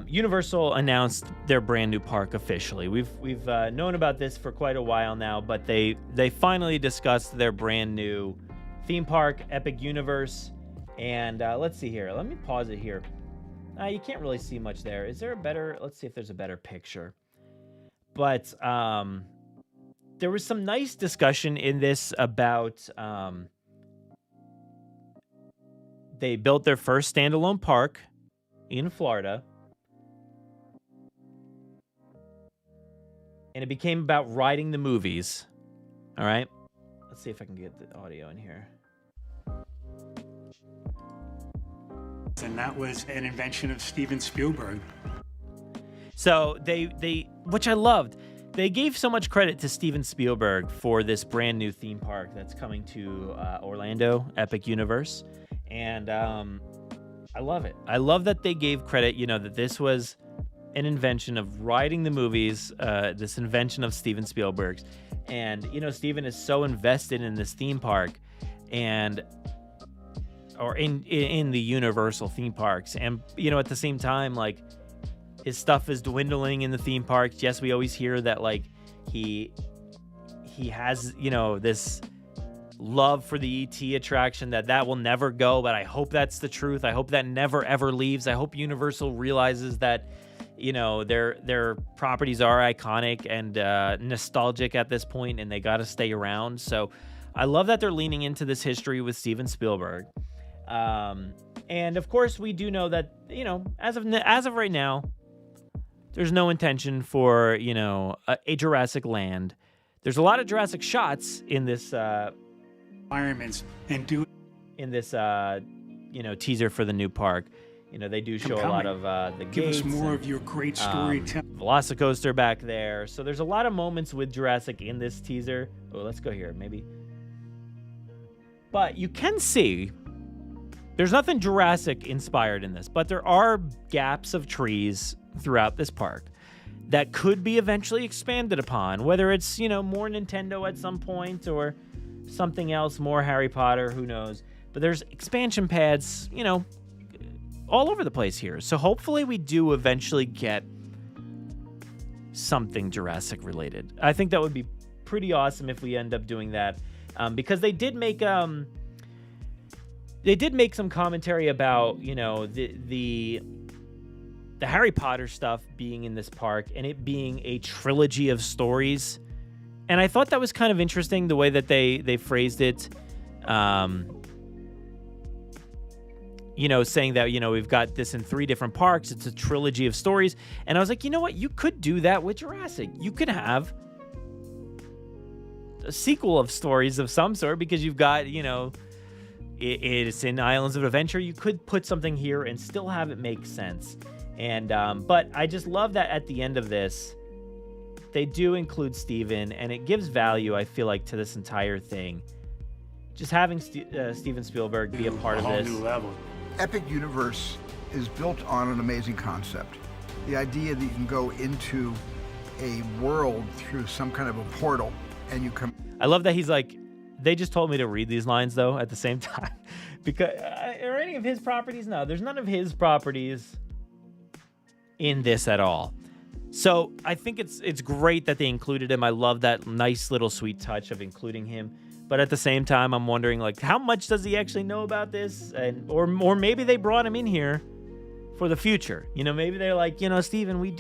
Universal announced their brand new park officially. We've known about this for quite a while now, but they finally discussed their brand new theme park, Epic Universe. And let's see here. Let me pause it here. You can't really see much there. Is there a better? Let's see if there's a better picture. But there was some nice discussion in this about they built their first standalone park in Florida. And it became about riding the movies. All right. Let's see if I can get the audio in here. And that was an invention of Steven Spielberg. So they which I loved, they gave so much credit to Steven Spielberg for this brand new theme park that's coming to Orlando, Epic Universe. And I love it. I love that they gave credit, that this was an invention of writing the movies, this invention of Steven Spielberg's. And, Steven is so invested in this theme park or in the Universal theme parks. And, at the same time, like, his stuff is dwindling in the theme parks. Yes, we always hear that, like, he has, this love for the ET attraction that will never go, but I hope that's the truth. I hope that never ever leaves. I hope Universal realizes that their properties are iconic and nostalgic at this point, and they got to stay around. So I love that they're leaning into this history with Steven Spielberg. And of course we do know that, as of right now, there's no intention for, a Jurassic Land. There's a lot of Jurassic shots in this Environments and do in this teaser for the new park. They do show a lot of the give gates. us more of your great storytelling. Velocicoaster back there. So there's a lot of moments with Jurassic in this teaser. Oh, let's go here, maybe. But you can see there's nothing Jurassic inspired in this, but there are gaps of trees throughout this park that could be eventually expanded upon, whether it's, more Nintendo at some point or something else, more Harry Potter, who knows. But there's expansion pads, all over the place here. So hopefully we do eventually get something Jurassic related. I think that would be pretty awesome if we end up doing that, because they did make some commentary about the Harry Potter stuff being in this park and it being a trilogy of stories. And I thought that was kind of interesting, the way that they phrased it. Saying that, we've got this in 3 different parks. It's a trilogy of stories. And I was like, you know what? You could do that with Jurassic. You could have a sequel of stories of some sort, because you've got, it's in Islands of Adventure. You could put something here and still have it make sense. And, but I just love that at the end of this, they do include Steven, and it gives value, I feel like, to this entire thing. Just having Steven Spielberg be a part of this. New level. Epic Universe is built on an amazing concept. The idea that you can go into a world through some kind of a portal and you come. I love that he's like, they just told me to read these lines though at the same time, because are any of his properties? No, there's none of his properties in this at all. So I think it's great that they included him. I love that nice little sweet touch of including him. But at the same time, I'm wondering, like, how much does he actually know about this? Or maybe they brought him in here for the future. Maybe they're like, Steven, we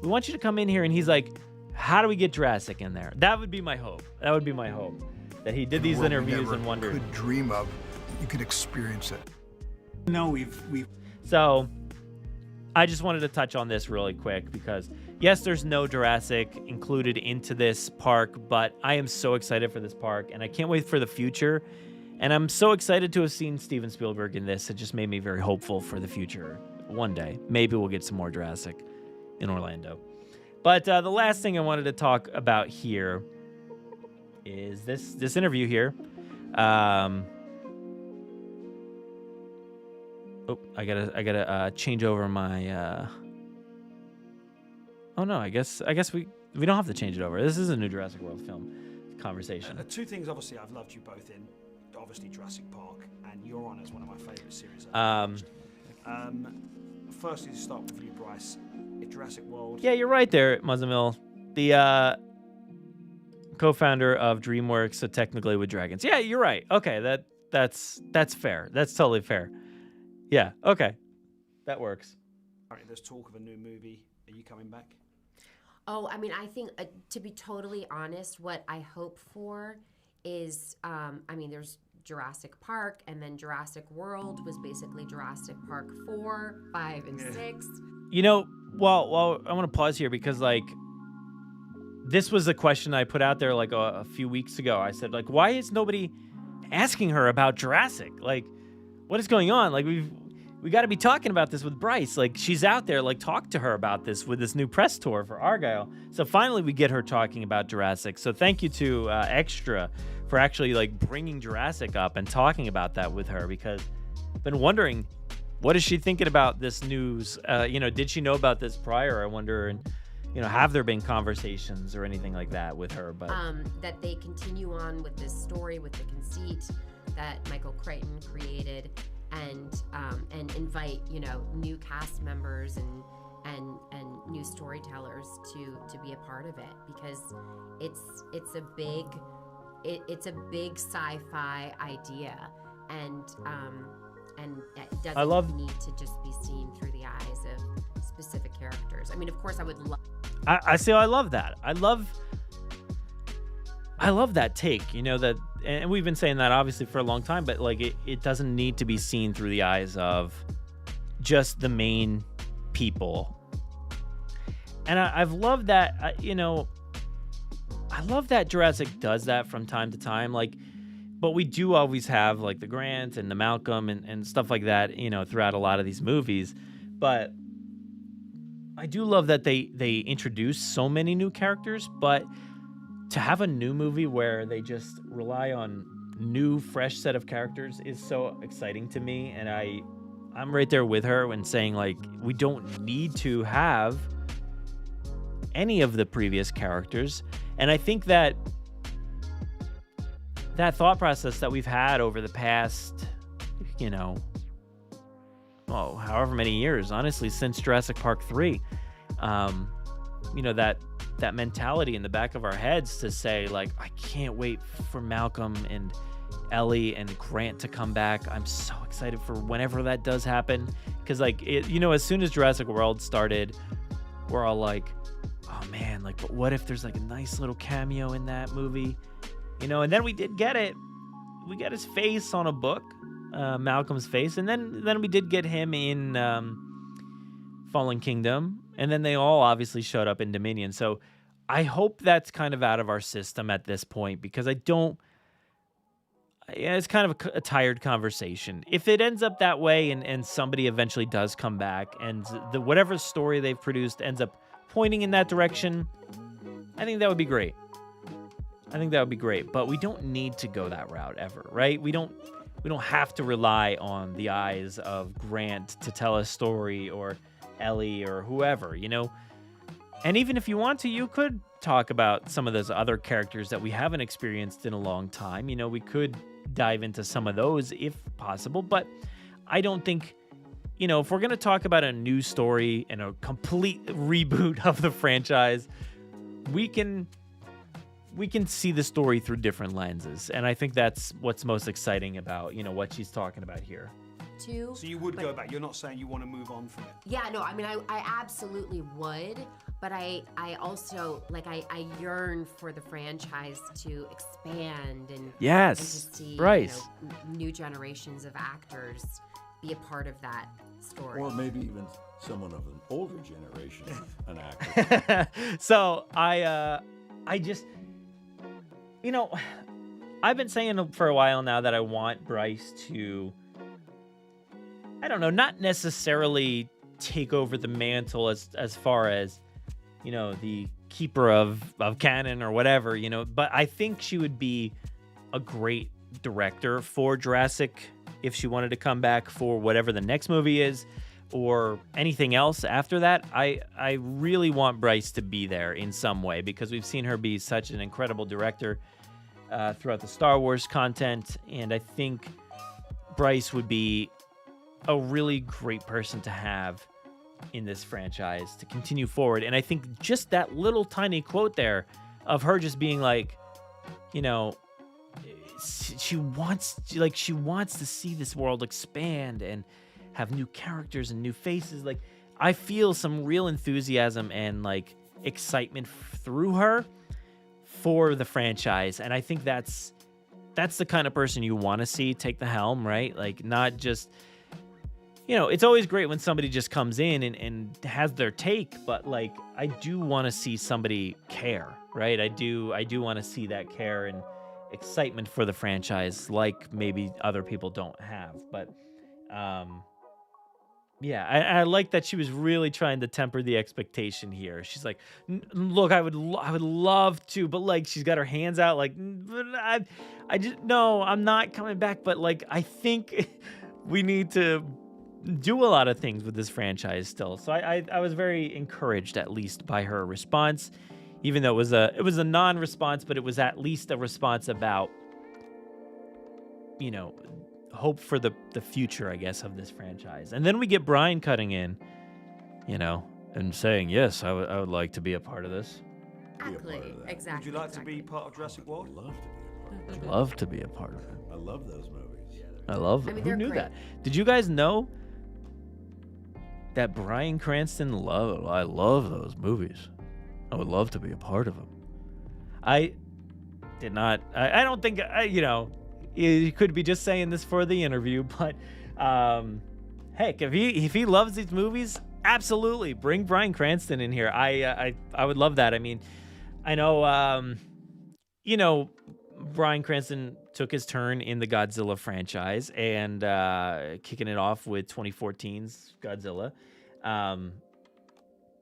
want you to come in here. And he's like, how do we get Jurassic in there? That would be my hope. That he did these interviews and wondered. Could dream of, you could experience it. No, we've. So I just wanted to touch on this really quick because, yes, there's no Jurassic included into this park, but I am so excited for this park, and I can't wait for the future. And I'm so excited to have seen Steven Spielberg in this. It just made me very hopeful for the future. One day, maybe we'll get some more Jurassic in Orlando. But the last thing I wanted to talk about here is this interview here. I gotta change over my. Oh no, I guess we don't have to change it over. This is a new Jurassic World film conversation. 2 things, obviously, I've loved you both in. Obviously, Jurassic Park, and You're On is one of my favourite series. Firstly, to start with you, Bryce. If Jurassic World. Yeah, you're right there, Muzzamill. The co-founder of DreamWorks, so technically with Dragons. Yeah, you're right. Okay, that's fair. That's totally fair. Yeah, okay. That works. All right, there's talk of a new movie. Are you coming back? Oh, I mean, I think, to be totally honest, what I hope for is, there's Jurassic Park, and then Jurassic World was basically Jurassic Park 4, 5, and 6. Well, I want to pause here because, like, this was a question I put out there, like, a few weeks ago. I said, like, why is nobody asking her about Jurassic? Like, what is going on? Like, we've we got to be talking about this with Bryce. Like, she's out there. Like, talk to her about this with this new press tour for Argyle. So finally, we get her talking about Jurassic. So thank you to Extra for actually like bringing Jurassic up and talking about that with her, because I've been wondering, what is she thinking about this news? Did she know about this prior? I wonder, and have there been conversations or anything like that with her? But that they continue on with this story, with the conceit that Michael Crichton created, and invite new cast members and new storytellers to be a part of it, because it's a big sci-fi idea, and it doesn't need to just be seen through the eyes of specific characters. I mean, of course, I would love. I love that. I love that take. That, and we've been saying that obviously for a long time, but like it doesn't need to be seen through the eyes of just the main people. And I've loved that. I love that Jurassic does that from time to time. Like, but we do always have like the Grant and the Malcolm and stuff like that, throughout a lot of these movies. But I do love that they introduce so many new characters, but to have a new movie where they just rely on new, fresh set of characters is so exciting to me. And I'm right there with her when saying, like, we don't need to have any of the previous characters. And I think that thought process that we've had over the past, however many years, honestly, since Jurassic Park 3, that mentality in the back of our heads to say, like, I can't wait for Malcolm and Ellie and Grant to come back. I'm so excited for whenever that does happen. Because, like, as soon as Jurassic World started, we're all like, oh, man, like, but what if there's, like, a nice little cameo in that movie? And then we did get it. We got his face on a book, Malcolm's face. And then we did get him in Fallen Kingdom. And then they all obviously showed up in Dominion. So I hope that's kind of out of our system at this point, because it's kind of a tired conversation. If it ends up that way and somebody eventually does come back and whatever story they've produced ends up pointing in that direction, I think that would be great. But we don't need to go that route ever, right? We don't have to rely on the eyes of Grant to tell a story, or Ellie, or whoever, And even if you want to, you could talk about some of those other characters that we haven't experienced in a long time. We could dive into some of those if possible, but I don't think, if we're going to talk about a new story and a complete reboot of the franchise, we can see the story through different lenses. And I think that's what's most exciting about, what she's talking about here. So you would go back. You're not saying you want to move on from it. Yeah, no, I mean, I absolutely would, but I also, like, I yearn for the franchise to expand and yes, and to see Bryce. New generations of actors be a part of that story. Or maybe even someone of an older generation, an actor. So I just, I've been saying for a while now that I want Bryce to, I don't know, not necessarily take over the mantle as far as, the keeper of canon or whatever, but I think she would be a great director for Jurassic if she wanted to come back for whatever the next movie is or anything else after that. I really want Bryce to be there in some way, because we've seen her be such an incredible director throughout the Star Wars content, and I think Bryce would be a really great person to have in this franchise to continue forward. And I think just that little tiny quote there of her just being like, she wants to see this world expand and have new characters and new faces. Like, I feel some real enthusiasm and like excitement through her for the franchise. And I think that's the kind of person you want to see take the helm, right? Like, not just, it's always great when somebody just comes in and has their take, but like, I do want to see somebody care, right? I do want to see that care and excitement for the franchise, like maybe other people don't have. But Yeah, I like that she was really trying to temper the expectation here. She's like, "Look, I would love to, but like, she's got her hands out, like, but I just no, I'm not coming back. But like, I think we need to do a lot of things with this franchise still." So I was very encouraged, at least by her response, even though it was a non-response, but it was at least a response about, hope for the future, I guess, of this franchise. And then we get Brian cutting in, and saying, yes, I would like to be a part of this. Exactly. Would you like to be part of Jurassic World? Love to be a part of it. Love to be a part of it. I love those movies. I love it. Who knew that? Did you guys know that Bryan Cranston I love those movies. I would love to be a part of them. I did not. I don't think, he could be just saying this for the interview, but heck, if he loves these movies, absolutely bring Bryan Cranston in here. I would love that. I mean, I know, Bryan Cranston took his turn in the Godzilla franchise and kicking it off with 2014's Godzilla,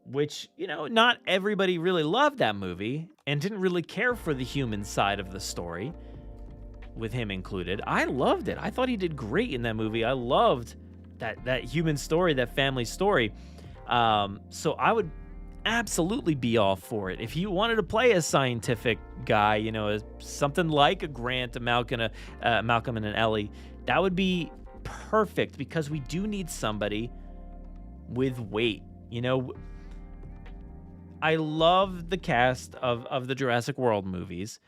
which, not everybody really loved that movie and didn't really care for the human side of the story, with him included. I loved it. I thought he did great in that movie. I loved that human story, that family story. So I would absolutely be all for it. If you wanted to play a scientific guy, something like a Grant, a Malcolm, and an Ellie, that would be perfect, because we do need somebody with weight. I love the cast of the Jurassic World movies,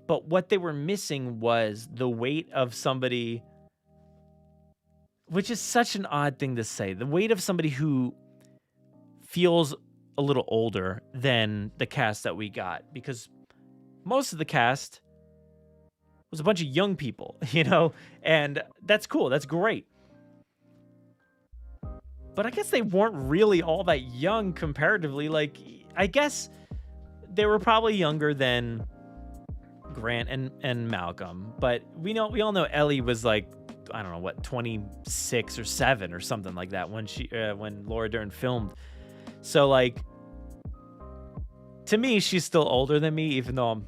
but what they were missing was the weight of somebody, which is such an odd thing to say, the weight of somebody who feels a little older than the cast that we got, because most of the cast was a bunch of young people, and that's cool. That's great. But I guess they weren't really all that young comparatively. Like, I guess they were probably younger than Grant and Malcolm, but we all know Ellie was like, I don't know what, 26 or 7 or something like that when Laura Dern filmed. So like, to me, she's still older than me, even though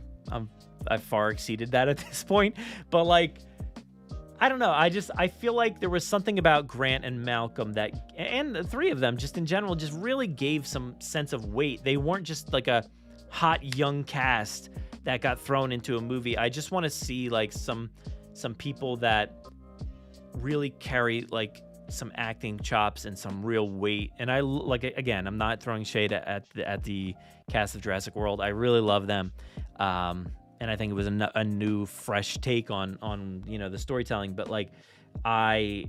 I've far exceeded that at this point. But like, I don't know. I feel like there was something about Grant and Malcolm and the three of them just in general just really gave some sense of weight. They weren't just like a hot young cast that got thrown into a movie. I just want to see like some people that really carry like some acting chops and some real weight. And I like, again, I'm not throwing shade at the cast of Jurassic World. I really love them. And I think it was a new, fresh take on the storytelling. But like, I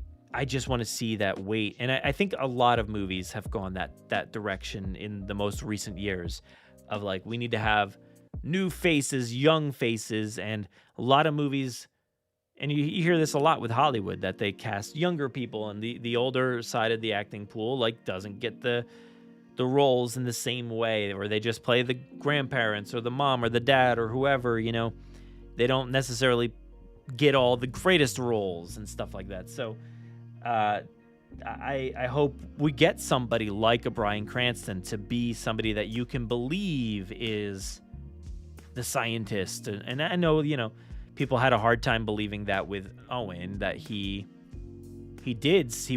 just want to see that weight. And I think a lot of movies have gone that direction in the most recent years of like, we need to have new faces, young faces, and a lot of movies, and you hear this a lot with Hollywood, that they cast younger people, and the older side of the acting pool like doesn't get the roles in the same way, or they just play the grandparents or the mom or the dad or whoever, they don't necessarily get all the greatest roles and stuff like that. So I hope we get somebody like a Bryan Cranston to be somebody that you can believe is the scientist. And I know, people had a hard time believing that with Owen, that he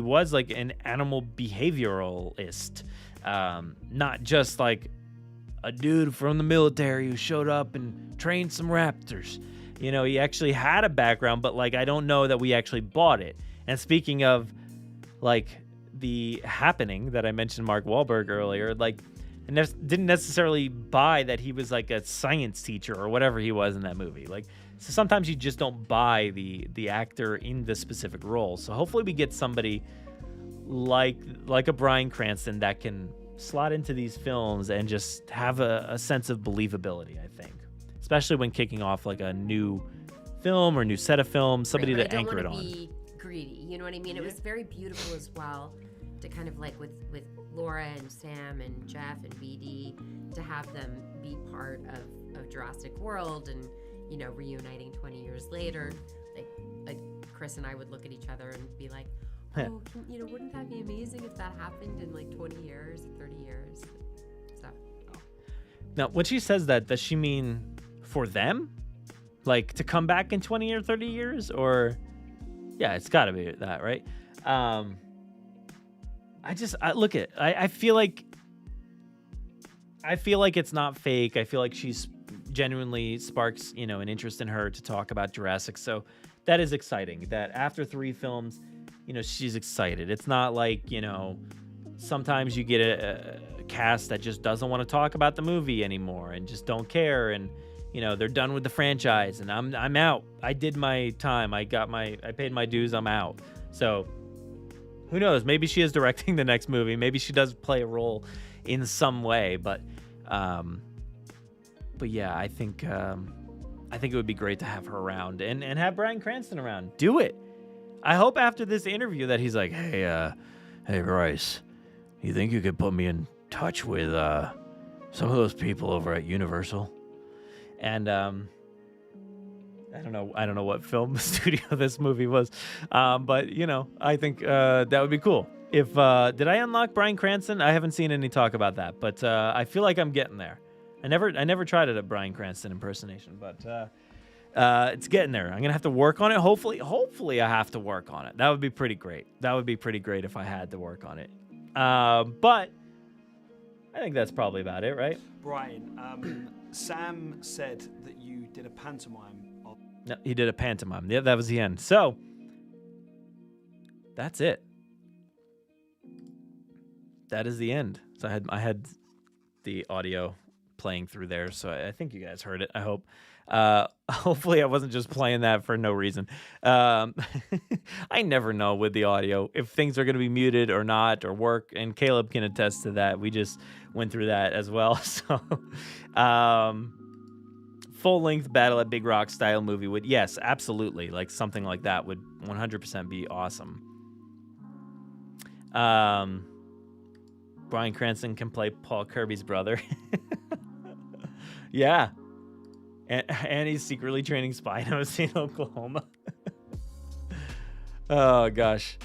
was like an animal behavioralist, not just like a dude from the military who showed up and trained some raptors. He actually had a background, but like, I don't know that we actually bought it. And speaking of like The Happening that I mentioned Mark Wahlberg earlier, like, I didn't necessarily buy that he was like a science teacher or whatever he was in that movie. Like, so sometimes you just don't buy the actor in the specific role. So hopefully we get somebody like a Bryan Cranston that can slot into these films and just have a sense of believability, I think. Especially when kicking off like a new film or new set of films, somebody to anchor it on. Be greedy, you know what I mean? It was very beautiful as well to kind of like with Laura and Sam and Jeff and BD, to have them be part of Jurassic World and, reuniting 20 years later. Like Chris and I would look at each other and be like, Wouldn't that be amazing if that happened in like 20 years, 30 years? So. Now, when she says that, does she mean for them? Like to come back in 20 or 30 years? Or, yeah, it's got to be that, right? I feel like it's not fake. I feel like she's genuinely sparks, an interest in her to talk about Jurassic. So that is exciting that after 3 films, she's excited. It's not like, sometimes you get a cast that just doesn't want to talk about the movie anymore and just don't care. And, they're done with the franchise and I'm out. I did my time. I paid my dues. I'm out. So who knows? Maybe she is directing the next movie. Maybe she does play a role in some way, but yeah, I think it would be great to have her around and have Bryan Cranston around. Do it. I hope after this interview that he's like, hey Bryce, you think you could put me in touch with some of those people over at Universal? And I don't know what film studio this movie was, but I think that would be cool. If did I unlock Bryan Cranston? I haven't seen any talk about that, but I feel like I'm getting there. I never tried it at Bryan Cranston impersonation, but it's getting there. I'm gonna have to work on it. Hopefully I have to work on it. That would be pretty great. That would be pretty great if I had to work on it. But I think that's probably about it, right? Brian, Sam said that you did a pantomime. No, he did a pantomime. Yeah, that was the end. So that's it. That is the end. So I had the audio playing through there, so I think you guys heard it. I hope. Hopefully I wasn't just playing that for no reason. I never know with the audio if things are going to be muted or not or work, and Caleb can attest to that. We just went through that as well. So full-length Battle at Big Rock style movie would, yes, absolutely, like something like that would 100% be awesome. Bryan Cranston can play Paul Kirby's brother. Yeah. And he's secretly training Spinos in Oklahoma. Oh, gosh.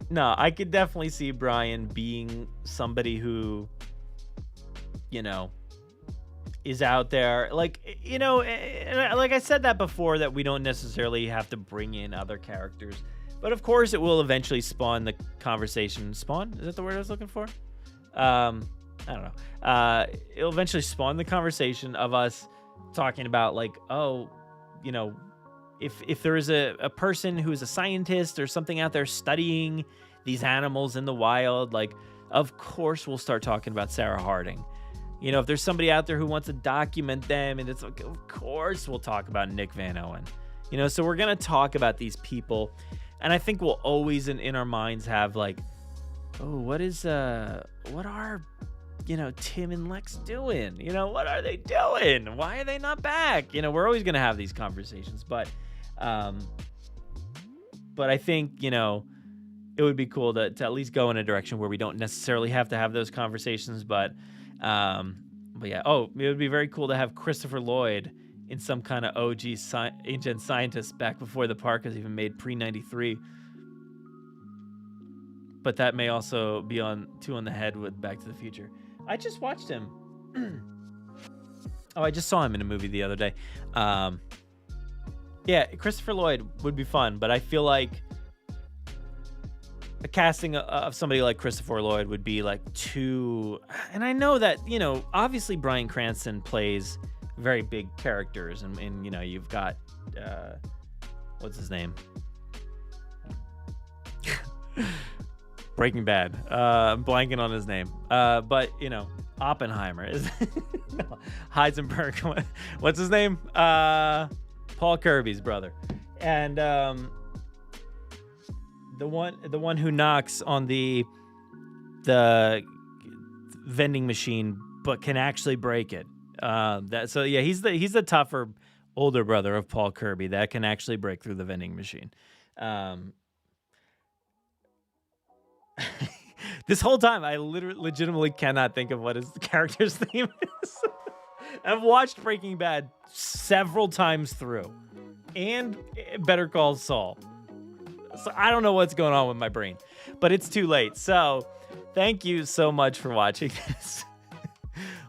No, I could definitely see Brian being somebody who, is out there. Like, like I said that before, that we don't necessarily have to bring in other characters. But, of course, it will eventually spawn the conversation. Spawn? Is that the word I was looking for? I don't know. It'll eventually spawn the conversation of us talking about, like, if there is a person who is a scientist or something out there studying these animals in the wild, like, of course we'll start talking about Sarah Harding. If there's somebody out there who wants to document them, and it's like, of course we'll talk about Nick Van Owen. So we're going to talk about these people. And I think we'll always in our minds have, like, oh, what are Tim and Lex doing? What are they doing? Why are they not back? We're always going to have these conversations, but I think, it would be cool to at least go in a direction where we don't necessarily have to have those conversations, but yeah. Oh, it would be very cool to have Christopher Lloyd in some kind of OG ancient scientist back before the park was even made, pre-93. But that may also be on the head with Back to the Future. I just watched him. I just saw him in a movie the other day. Yeah, Christopher Lloyd would be fun, but I feel like a casting of somebody like Christopher Lloyd would be like too... And I know that, obviously Bryan Cranston plays very big characters, and you've got... what's his name? Breaking Bad. I'm blanking on his name. But, Oppenheimer is... no, Heisenberg. What's his name? Paul Kirby's brother. And the one who knocks on the vending machine but can actually break it. He's the tougher older brother of Paul Kirby that can actually break through the vending machine. This whole time, I legitimately cannot think of what his character's name is. I've watched Breaking Bad several times through, and Better Call Saul. So I don't know what's going on with my brain, but it's too late. So thank you so much for watching this.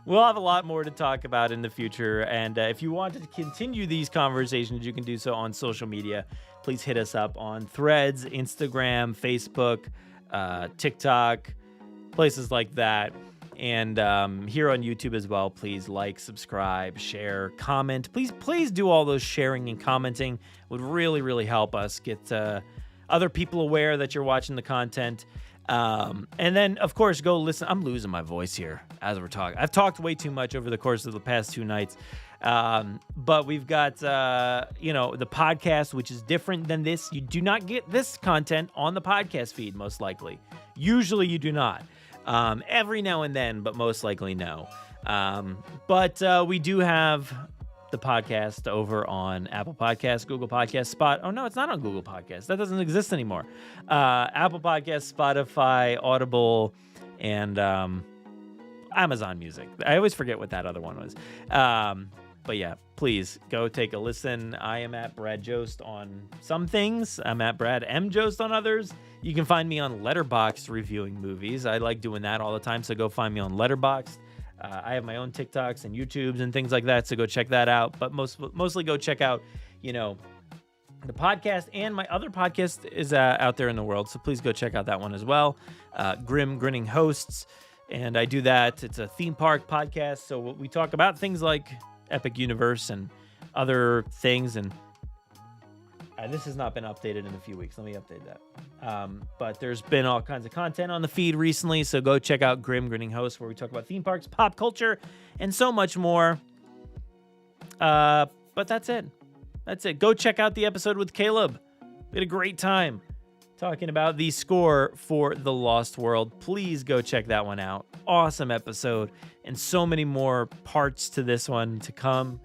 We'll have a lot more to talk about in the future. And if you want to continue these conversations, you can do so on social media. Please hit us up on Threads, Instagram, Facebook, TikTok, places like that. And here on YouTube as well, please like, subscribe, share, comment. Please do all those sharing and commenting. It would really, really help us get other people aware that you're watching the content. And then, of course, go listen. I'm losing my voice here as we're talking. I've talked way too much over the course of the past 2 nights. But we've got, the podcast, which is different than this. You do not get this content on the podcast feed, most likely. Usually you do not. Every now and then, but most likely no. But we do have the podcast over on Apple Podcasts, Google Podcasts, Oh, no, it's not on Google Podcasts. That doesn't exist anymore. Apple Podcasts, Spotify, Audible, and Amazon Music. I always forget what that other one was. But yeah, please go take a listen. I am at Brad Jost on some things. I'm at Brad M. Jost on others. You can find me on Letterboxd reviewing movies. I like doing that all the time, so go find me on Letterboxd. I have my own TikToks and YouTubes and things like that, so go check that out. But mostly go check out, the podcast, and my other podcast is out there in the world, so please go check out that one as well. Grim Grinning Hosts, and I do that. It's a theme park podcast, so we talk about things like Epic Universe and other things, and this has not been updated in a few weeks. Let me update that. But there's been all kinds of content on the feed recently, so go check out Grim Grinning Hosts, where we talk about theme parks, pop culture, and so much more. But that's it. Go check out the episode with Caleb. We had a great time talking about the score for The Lost World. Please go check that one out. Awesome episode, and so many more parts to this one to come.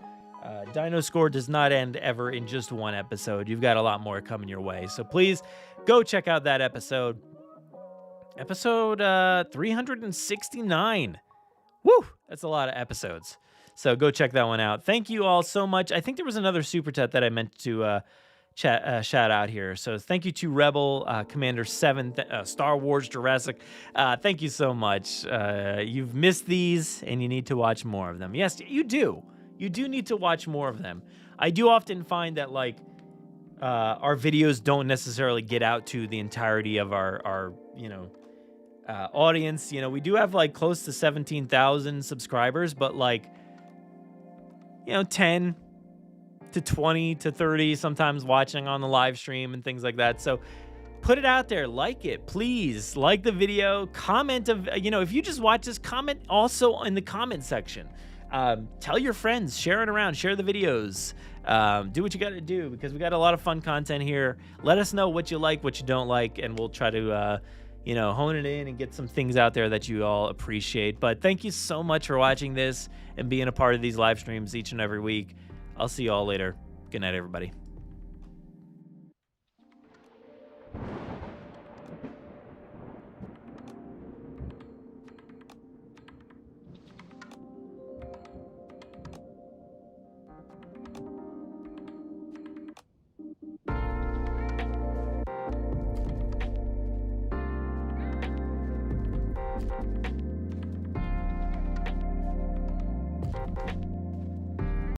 Dino Score does not end ever in just one episode. You've got a lot more coming your way. So please go check out that episode. Episode 369. Woo! That's a lot of episodes. So go check that one out. Thank you all so much. I think there was another super chat that I meant to shout out here. So thank you to Rebel, Commander 7, Star Wars Jurassic. Thank you so much. You've missed these, and you need to watch more of them. Yes, you do. You do need to watch more of them. I do often find that, our videos don't necessarily get out to the entirety of our audience. We do have, close to 17,000 subscribers, but, 10 to 20 to 30 sometimes watching on the live stream and things like that. So put it out there. Like it, please. Like the video. Comment if you just watch this, comment also in the comment section. Tell your friends, share it around, share the videos. Do what you got to do, because we got a lot of fun content here. Let us know what you like, what you don't like, and we'll try to, hone it in and get some things out there that you all appreciate. But thank you so much for watching this and being a part of these live streams each and every week. I'll see you all later. Good night, everybody.